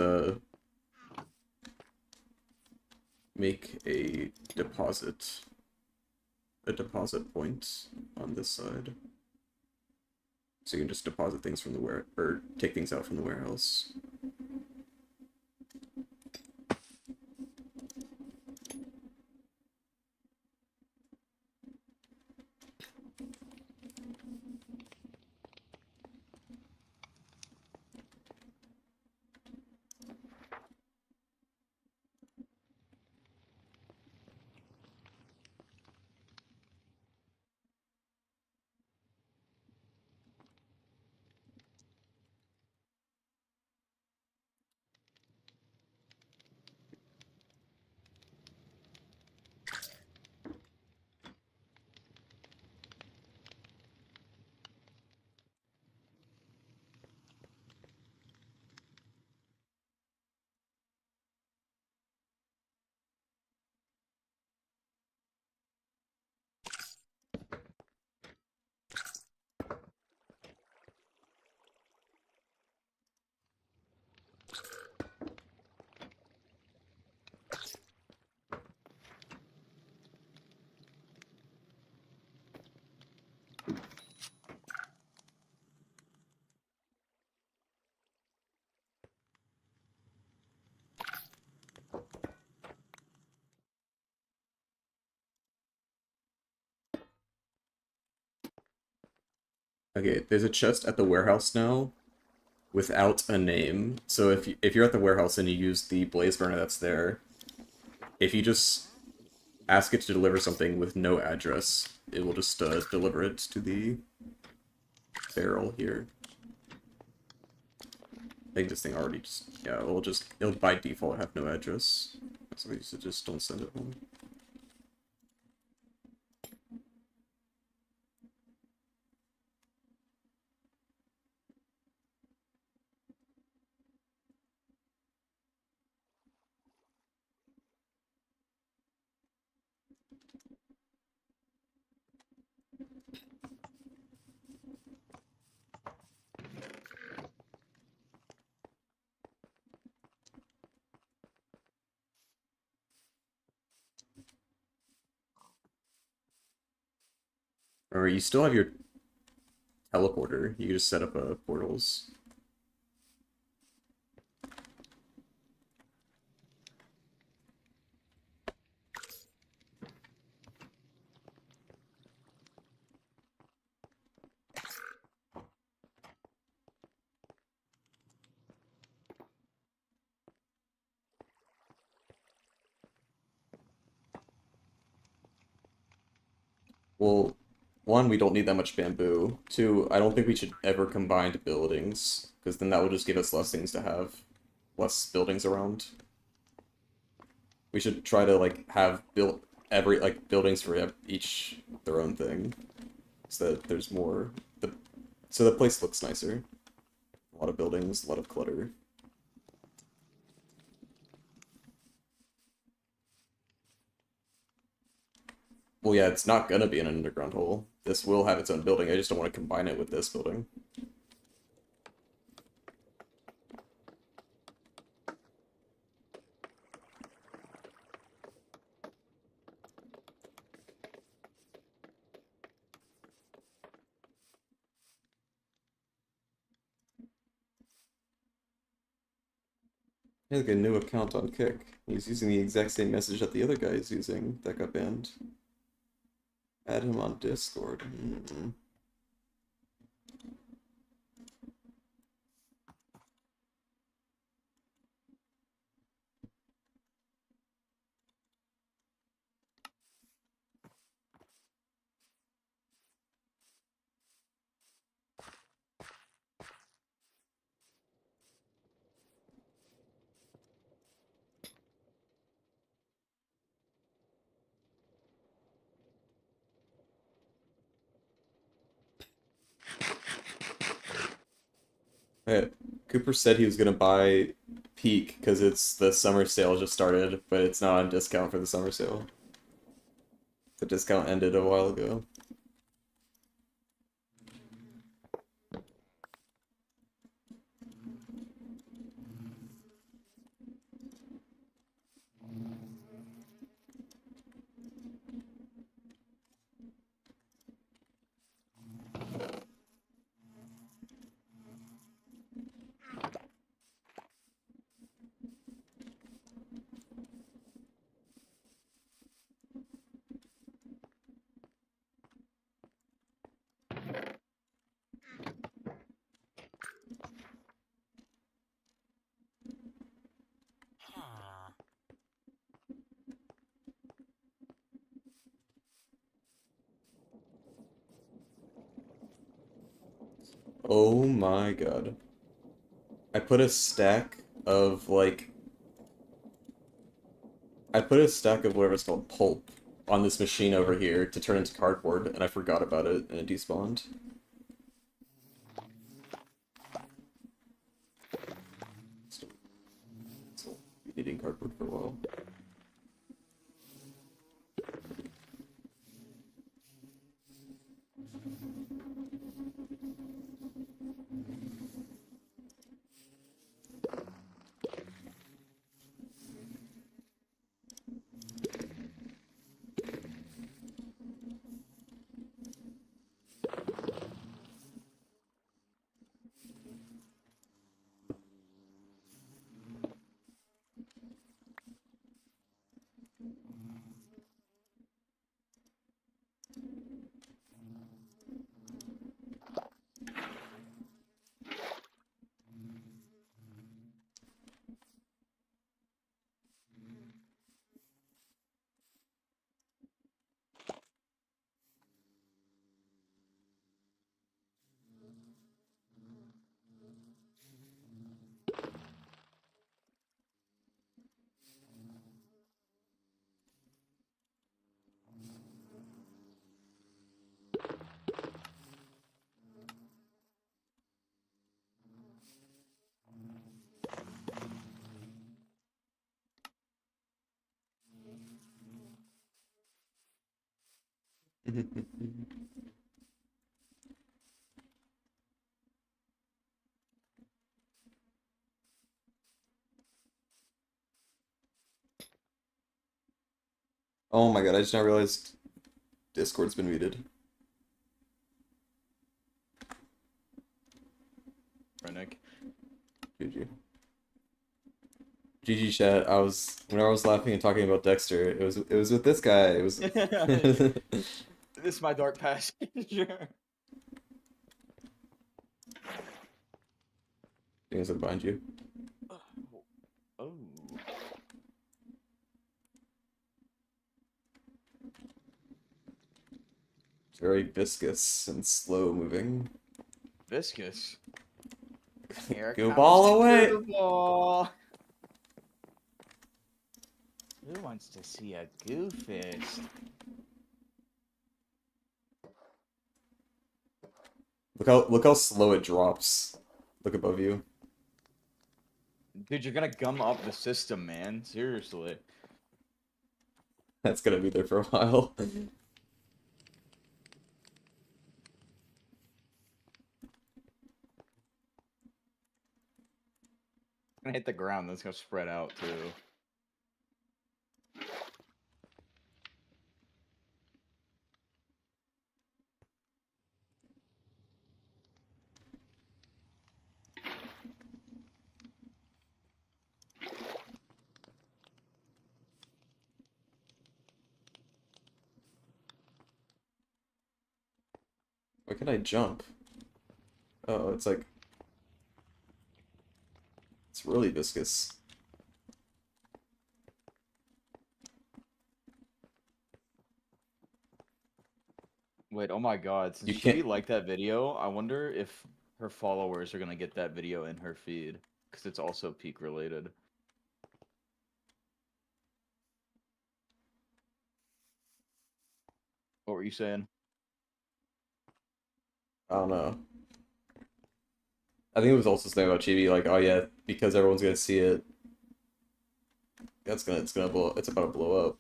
make a deposit point on this side. So you can just deposit things from the or take things out from the warehouse. Okay, there's a chest at the warehouse now without a name. So if you're at the warehouse and you use the blaze burner that's there, if you just ask it to deliver something with no address, it will just deliver it to the barrel here. I think this thing already just, yeah, it'll by default have no address. So we just don't send it home. Or you still have your teleporter. You can just set up portals. Well, one, we don't need that much bamboo. Two, I don't think we should ever combine buildings, because then that will just give us less things to have, less buildings around. We should try to like have built every like buildings for each their own thing, so that there's more. So the place looks nicer. A lot of buildings, a lot of clutter. Well, yeah, it's not gonna be an underground hole. This will have its own building. I just don't want to combine it with this building. I think a new account on Kick. He's using the exact same message that the other guy is using that got banned. Add him on Discord. Hey, Cooper said he was gonna buy Peak because it's the summer sale just started, but it's not on discount for the summer sale. The discount ended a while ago. Oh my god. I put a stack of like I put a stack of whatever it's called pulp on this machine over here to turn into cardboard, and I forgot about it and it despawned. Still be needing cardboard for a while. Oh my god, I just now realized Discord's been muted. Nick. GG. GG chat. When I was laughing and talking about Dexter, it was with this guy. It was This is my dark passenger. things that behind you. Oh. It's very viscous and slow moving. Viscous. Here Go comes ball the away! goo ball. Who wants to see a goo fist? Look how slow it drops. Look above you. Dude, you're gonna gum up the system, man. Seriously. That's gonna be there for a while. Gonna hit the ground, that's gonna spread out too. Why can I jump? Oh, it's really viscous. Wait, oh my God! Since You Chibi can't. liked that video, I wonder if her followers are gonna get that video in her feed because it's also peak related. What were you saying? I don't know. I think it was also something about Chibi, like, oh yeah, because everyone's gonna see it, it's gonna blow, it's about to blow up.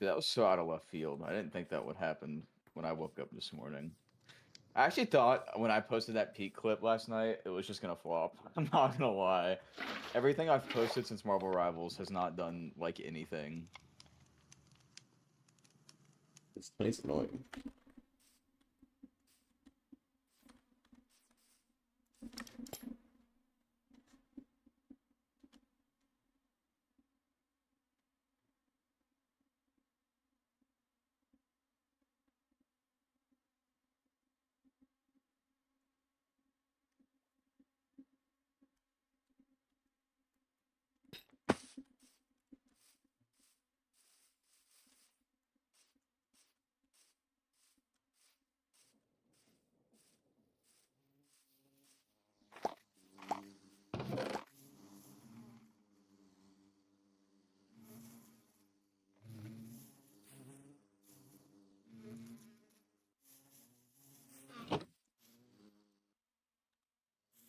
That was so out of left field. I didn't think that would happen when I woke up this morning. I actually thought when I posted that peak clip last night, it was just gonna flop. I'm not gonna lie. Everything I've posted since Marvel Rivals has not done like anything. It's annoying.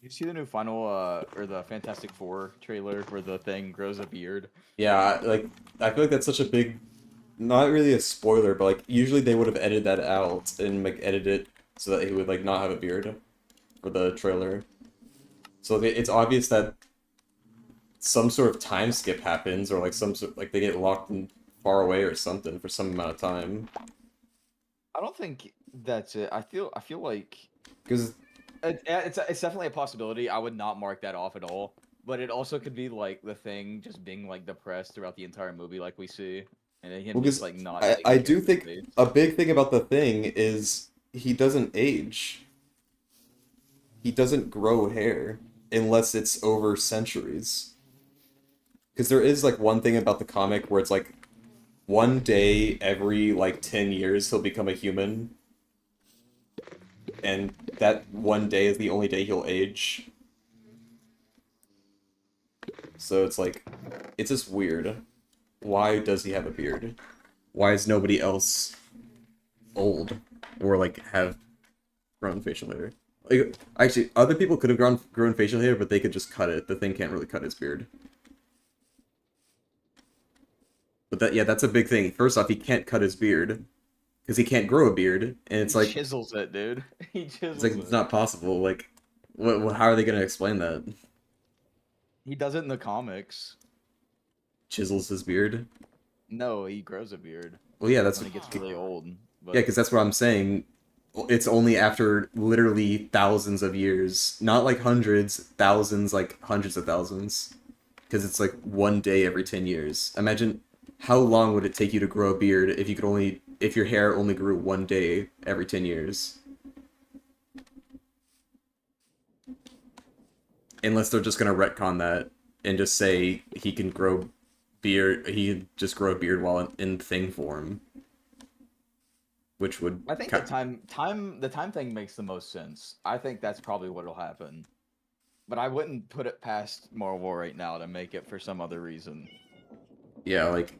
You see the new final or the Fantastic Four trailer where the Thing grows a beard? Yeah, like, I feel like that's such a big, not really a spoiler, but like, usually they would have edited that out and like edited it so that he would like not have a beard for the trailer. So it's obvious that some sort of time skip happens, or like some sort, like they get locked in far away or something for some amount of time. I don't think that's it. I feel like Because it's definitely a possibility. I would not mark that off at all. But it also could be like the Thing just being like depressed throughout the entire movie, like we see, and then him well, just 'cause like not I taking care do of his think face. a big thing about the thing is he doesn't age. He doesn't grow hair unless it's over centuries. Because there is like one thing about the comic where it's like one day every like 10 years he'll become a human, and that one day is the only day he'll age. So it's like, it's just weird. Why does he have a beard? Why is nobody else old or like have grown facial hair? Like, actually, other people could have grown facial hair, but they could just cut it. The thing can't really cut his beard. But that, yeah, that's a big thing. First off, he can't cut his beard because he can't grow a beard, and He chisels it, dude. He it's like chisels it's it. not possible. Like, how are they gonna explain that? He does it in the comics. Chisels his beard. No, he grows a beard Well, yeah, when he gets really old. yeah, But because that's what I'm saying. It's only after literally thousands of years, not like hundreds, thousands, like hundreds of thousands. Because it's like one day every 10 years. Imagine how long would it take you to grow a beard if you could only, if your hair only grew one day every 10 years? Unless they're just gonna retcon that and just say he can grow beard, he can just grow a beard while in thing form, which would I think the time thing makes the most sense. I think that's probably what'll happen. But I wouldn't put it past Marvel right now to make it for some other reason. yeah, like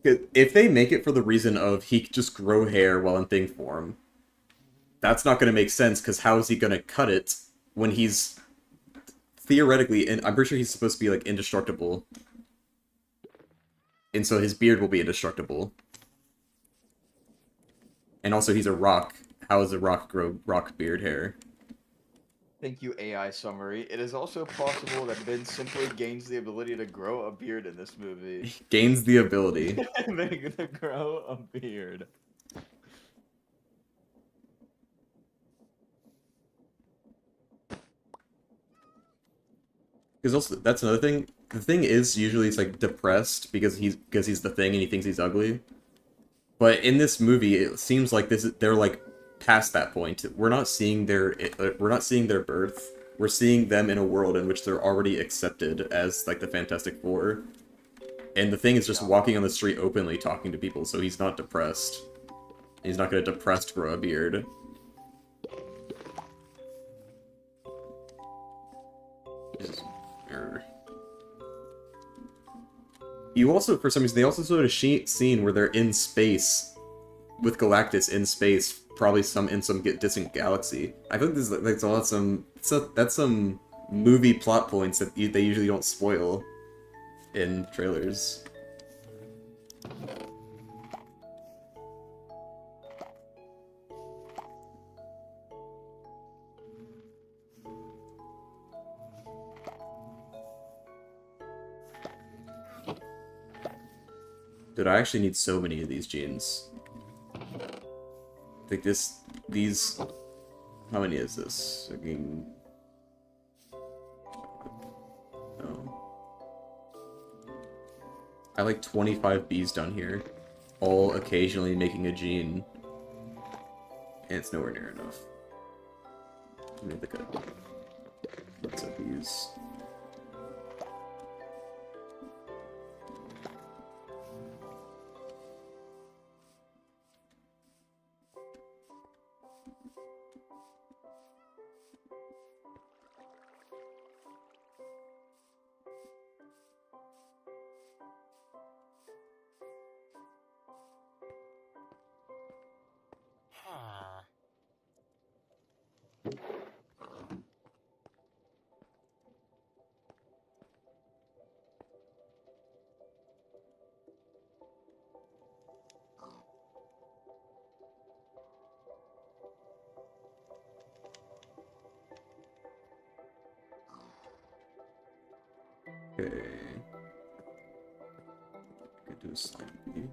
if they make it for the reason of he could just grow hair while in thing form, that's not going to make sense because how is he going to cut it when he's theoretically, and I'm pretty sure he's supposed to be like indestructible, and so his beard will be indestructible. And also, he's a rock. How does a rock grow rock beard hair? Thank you, AI summary. It is also possible that Ben simply gains the ability to grow a beard in this movie. He gains the ability. They're gonna grow a beard. Because also that's another thing. The thing is usually it's like depressed because he's the thing and he thinks he's ugly. But in this movie, it seems like they're like past that point. We're not seeing their birth. We're seeing them in a world in which they're already accepted as like the Fantastic Four. And the thing is just Yeah. walking on the street openly talking to people, so he's not depressed. He's not gonna depressed grow a beard. Just- er. You also, for some reason, they also showed a scene where they're in space with Galactus in space, probably in some distant galaxy. I think there's a lot that's some movie plot points that they usually don't spoil in trailers. Dude, I actually need so many of these genes. I think these, how many is this? Fucking, oh. I like 25 bees down here, all occasionally making a gene, and it's nowhere near enough. Let me look at what's up bees. Okay. Could do a slime bee.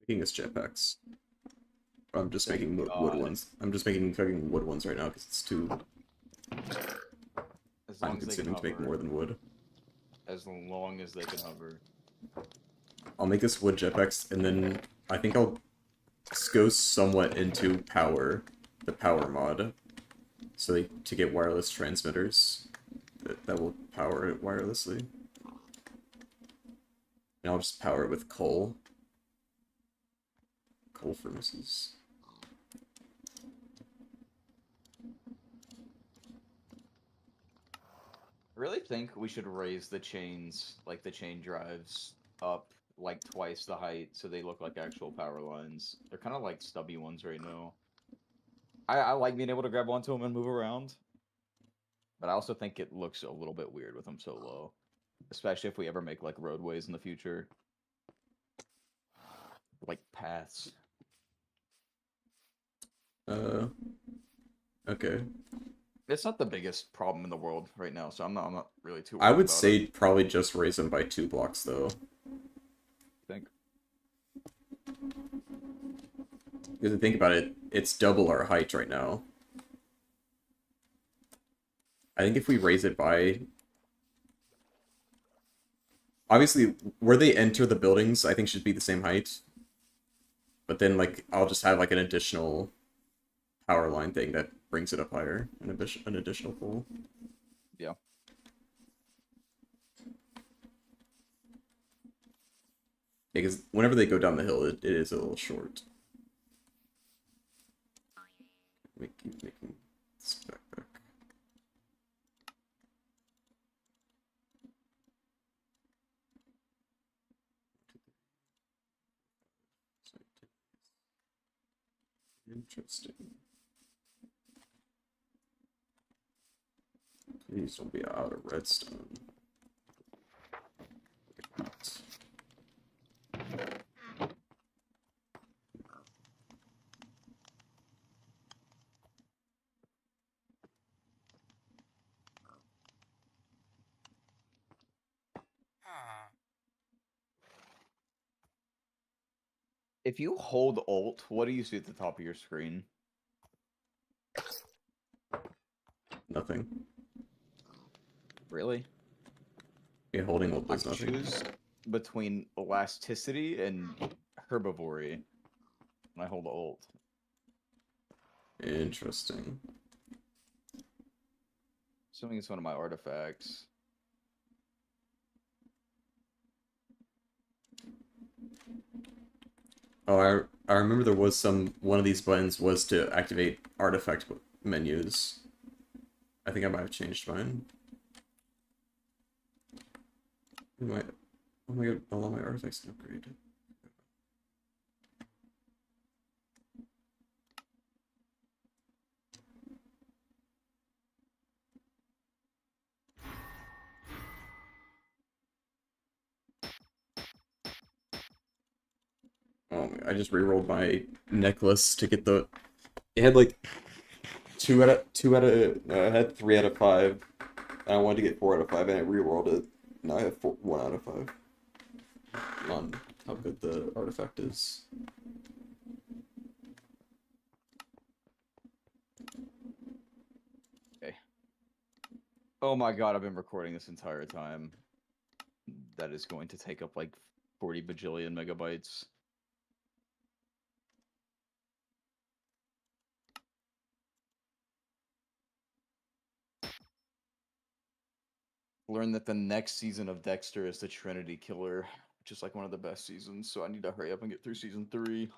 Making this jetpacks. I'm just Thank making wood God. ones. I'm just making fucking wood ones right now because it's too As time long as they can consuming to make hover. more than wood. As long as they can hover. I'll make this wood jetpacks and then I think I'll go somewhat into power, the power mod, so to get wireless transmitters that will power it wirelessly. And I'll just power it with coal furnaces. I really think we should raise the chains, like the chain drives, up like twice the height so they look like actual power lines. They're kind of like stubby ones right now. I like being able to grab onto them and move around, but I also think it looks a little bit weird with them so low, especially if we ever make like roadways in the future, like paths. Uh, okay. It's not the biggest problem in the world right now, so I'm not really too I worried would about it. say probably just raise them by 2 blocks though, I think. because if you think about it, it's double our height right now. I think if we raise it by, obviously where they enter the buildings, I think should be the same height. But then like I'll just have like an additional power line thing that brings it up higher, an additional pole. Yeah. Because whenever they go down the hill, it is a little short. Keep making this backpack. Interesting. Please don't be out of redstone. If you hold Alt, what do you see at the top of your screen? Nothing. Really? Yeah, holding ult I does nothing. choose between elasticity and herbivory when I hold Alt. Interesting. Assuming it's one of my artifacts. Oh, I remember there was one of these buttons was to activate artifact menus. I think I might have changed mine. Oh my god, all my artifacts can upgrade. Oh, I just rerolled my necklace to get the. It had like I had 3 out of 5. And I wanted to get 4 out of 5, and I rerolled it. Now I have 1 out of 5 on how good the artifact is. Okay. Oh my god, I've been recording this entire time. That is going to take up like 40 bajillion megabytes. Learned that the next season of Dexter is the Trinity Killer, which is like one of the best seasons, so I need to hurry up and get through season 3.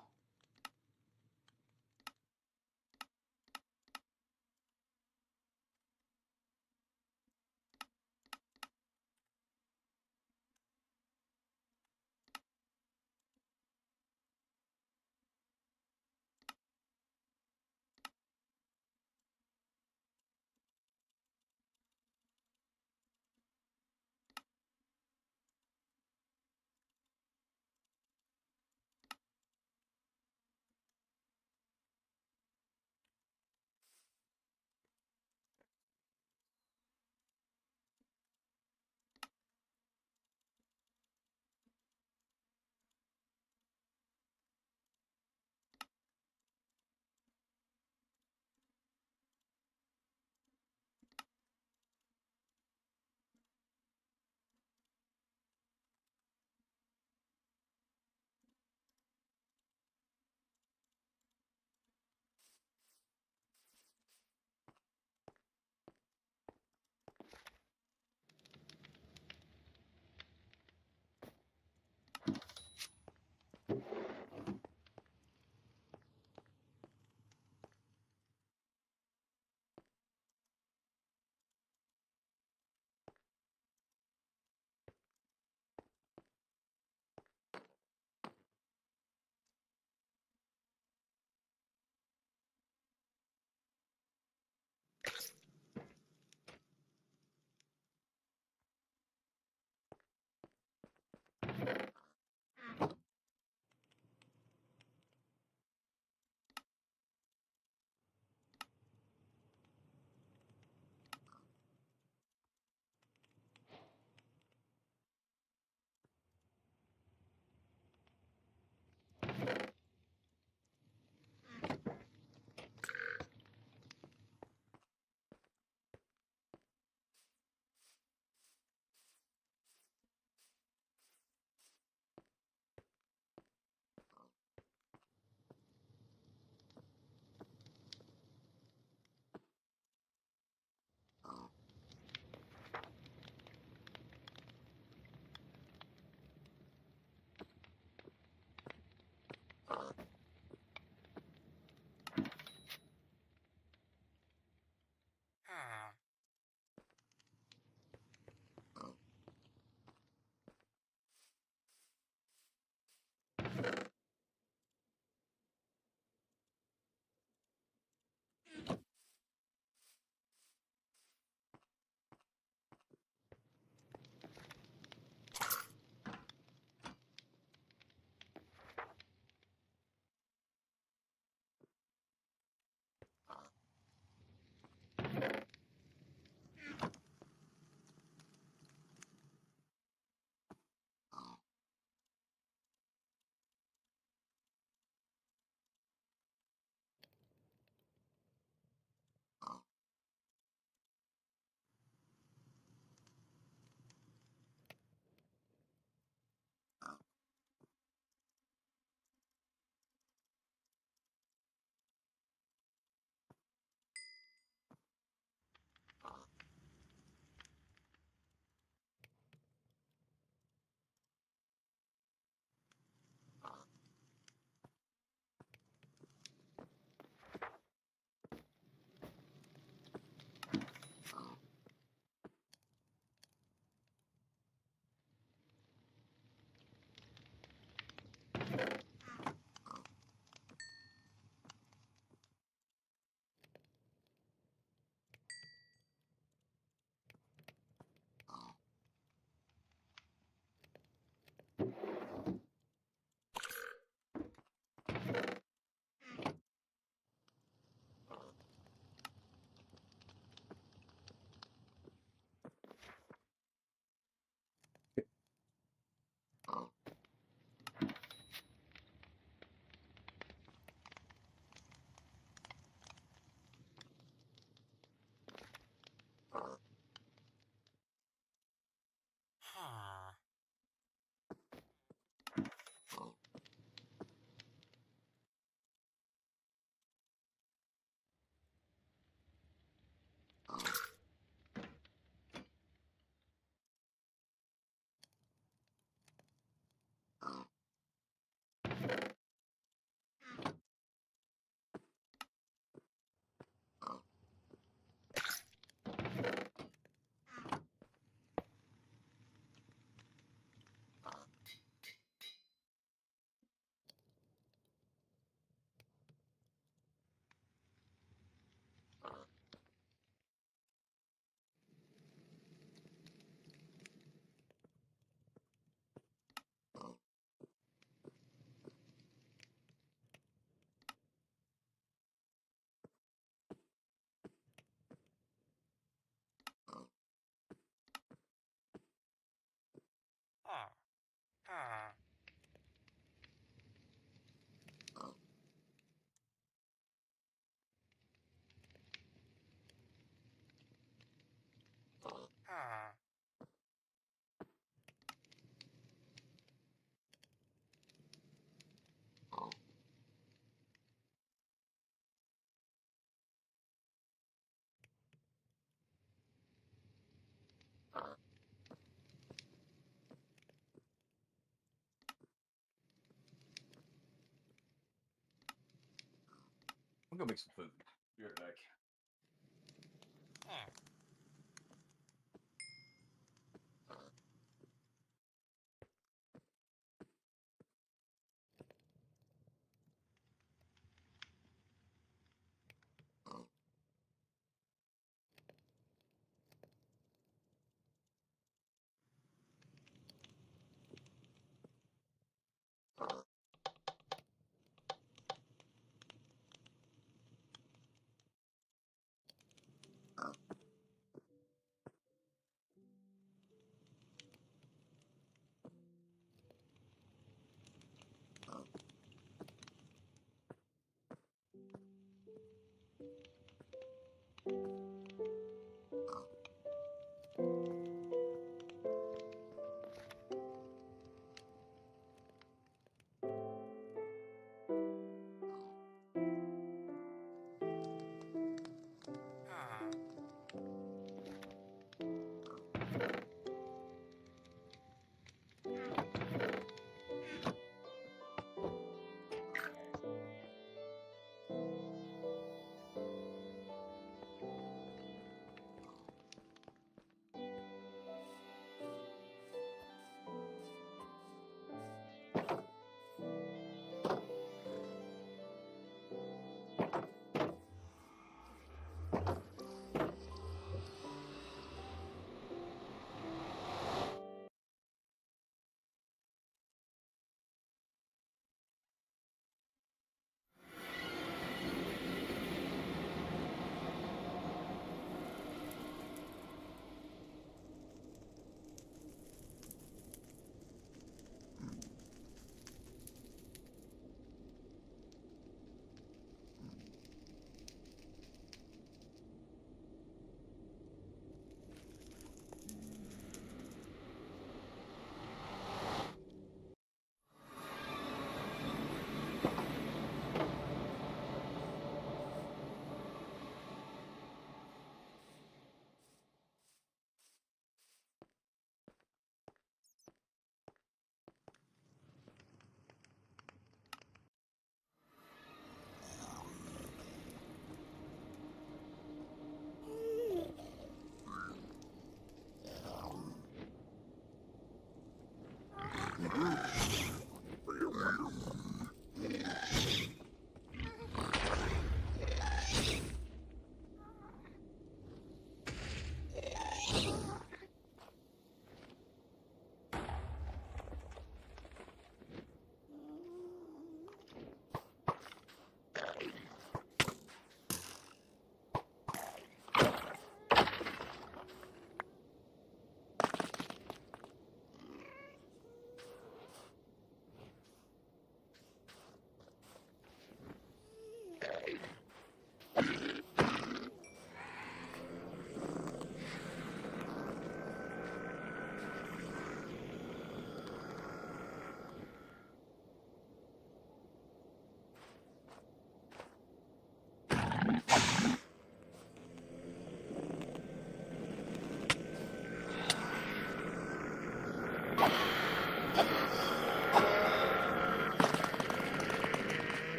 I'm gonna make some food. Be right back.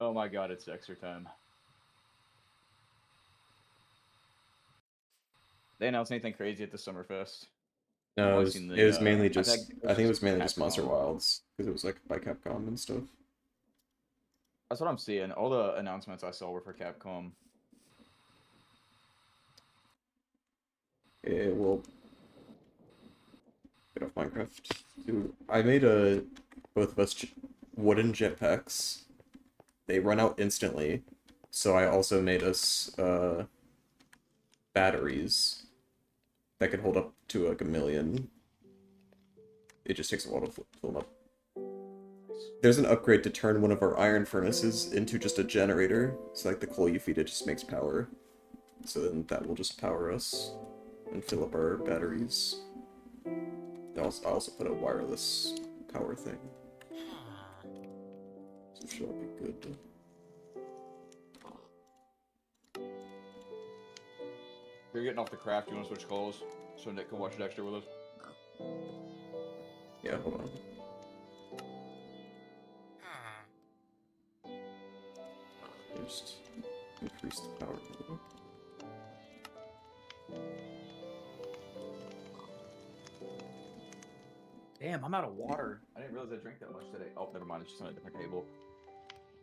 Oh my god, it's extra time. They announced anything crazy at the Summerfest? I've No, only seen it the was mainly I think just it was I think it just was mainly just Monster Capcom. Wilds because it was like by Capcom and stuff. That's what I'm seeing. All the announcements I saw were for Capcom. It will get off Minecraft. Dude, I made a both of us wooden jetpacks. They run out instantly, so I also made us batteries that can hold up to like a million. It just takes a while to fill them up. There's an upgrade to turn one of our iron furnaces into just a generator. So like the coal you feed it just makes power. So then that will just power us and fill up our batteries. I also put a wireless power thing. So she'll be good. If you're getting off the craft, you want to switch calls so Nick can watch Dexter with us? Yeah, hold on. Just increase the power a little. Damn, I'm out of water. I didn't realize I drank that much today. Oh, never mind. It's just on a different table.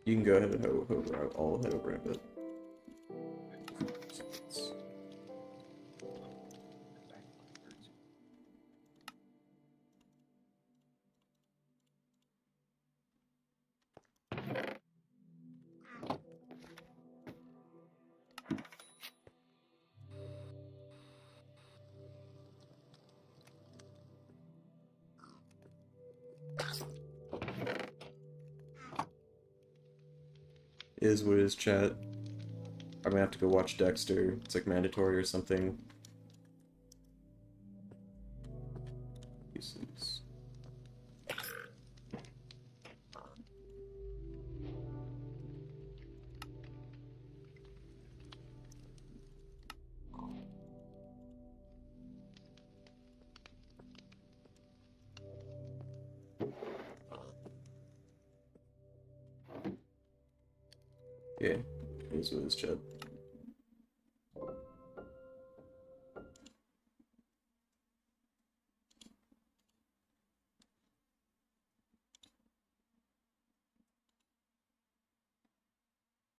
You can go ahead and hover out. I'll head over a bit. Is what is chat. I'm gonna have to go watch Dexter. It's like mandatory or something. Pieces. Yeah, is what is chat.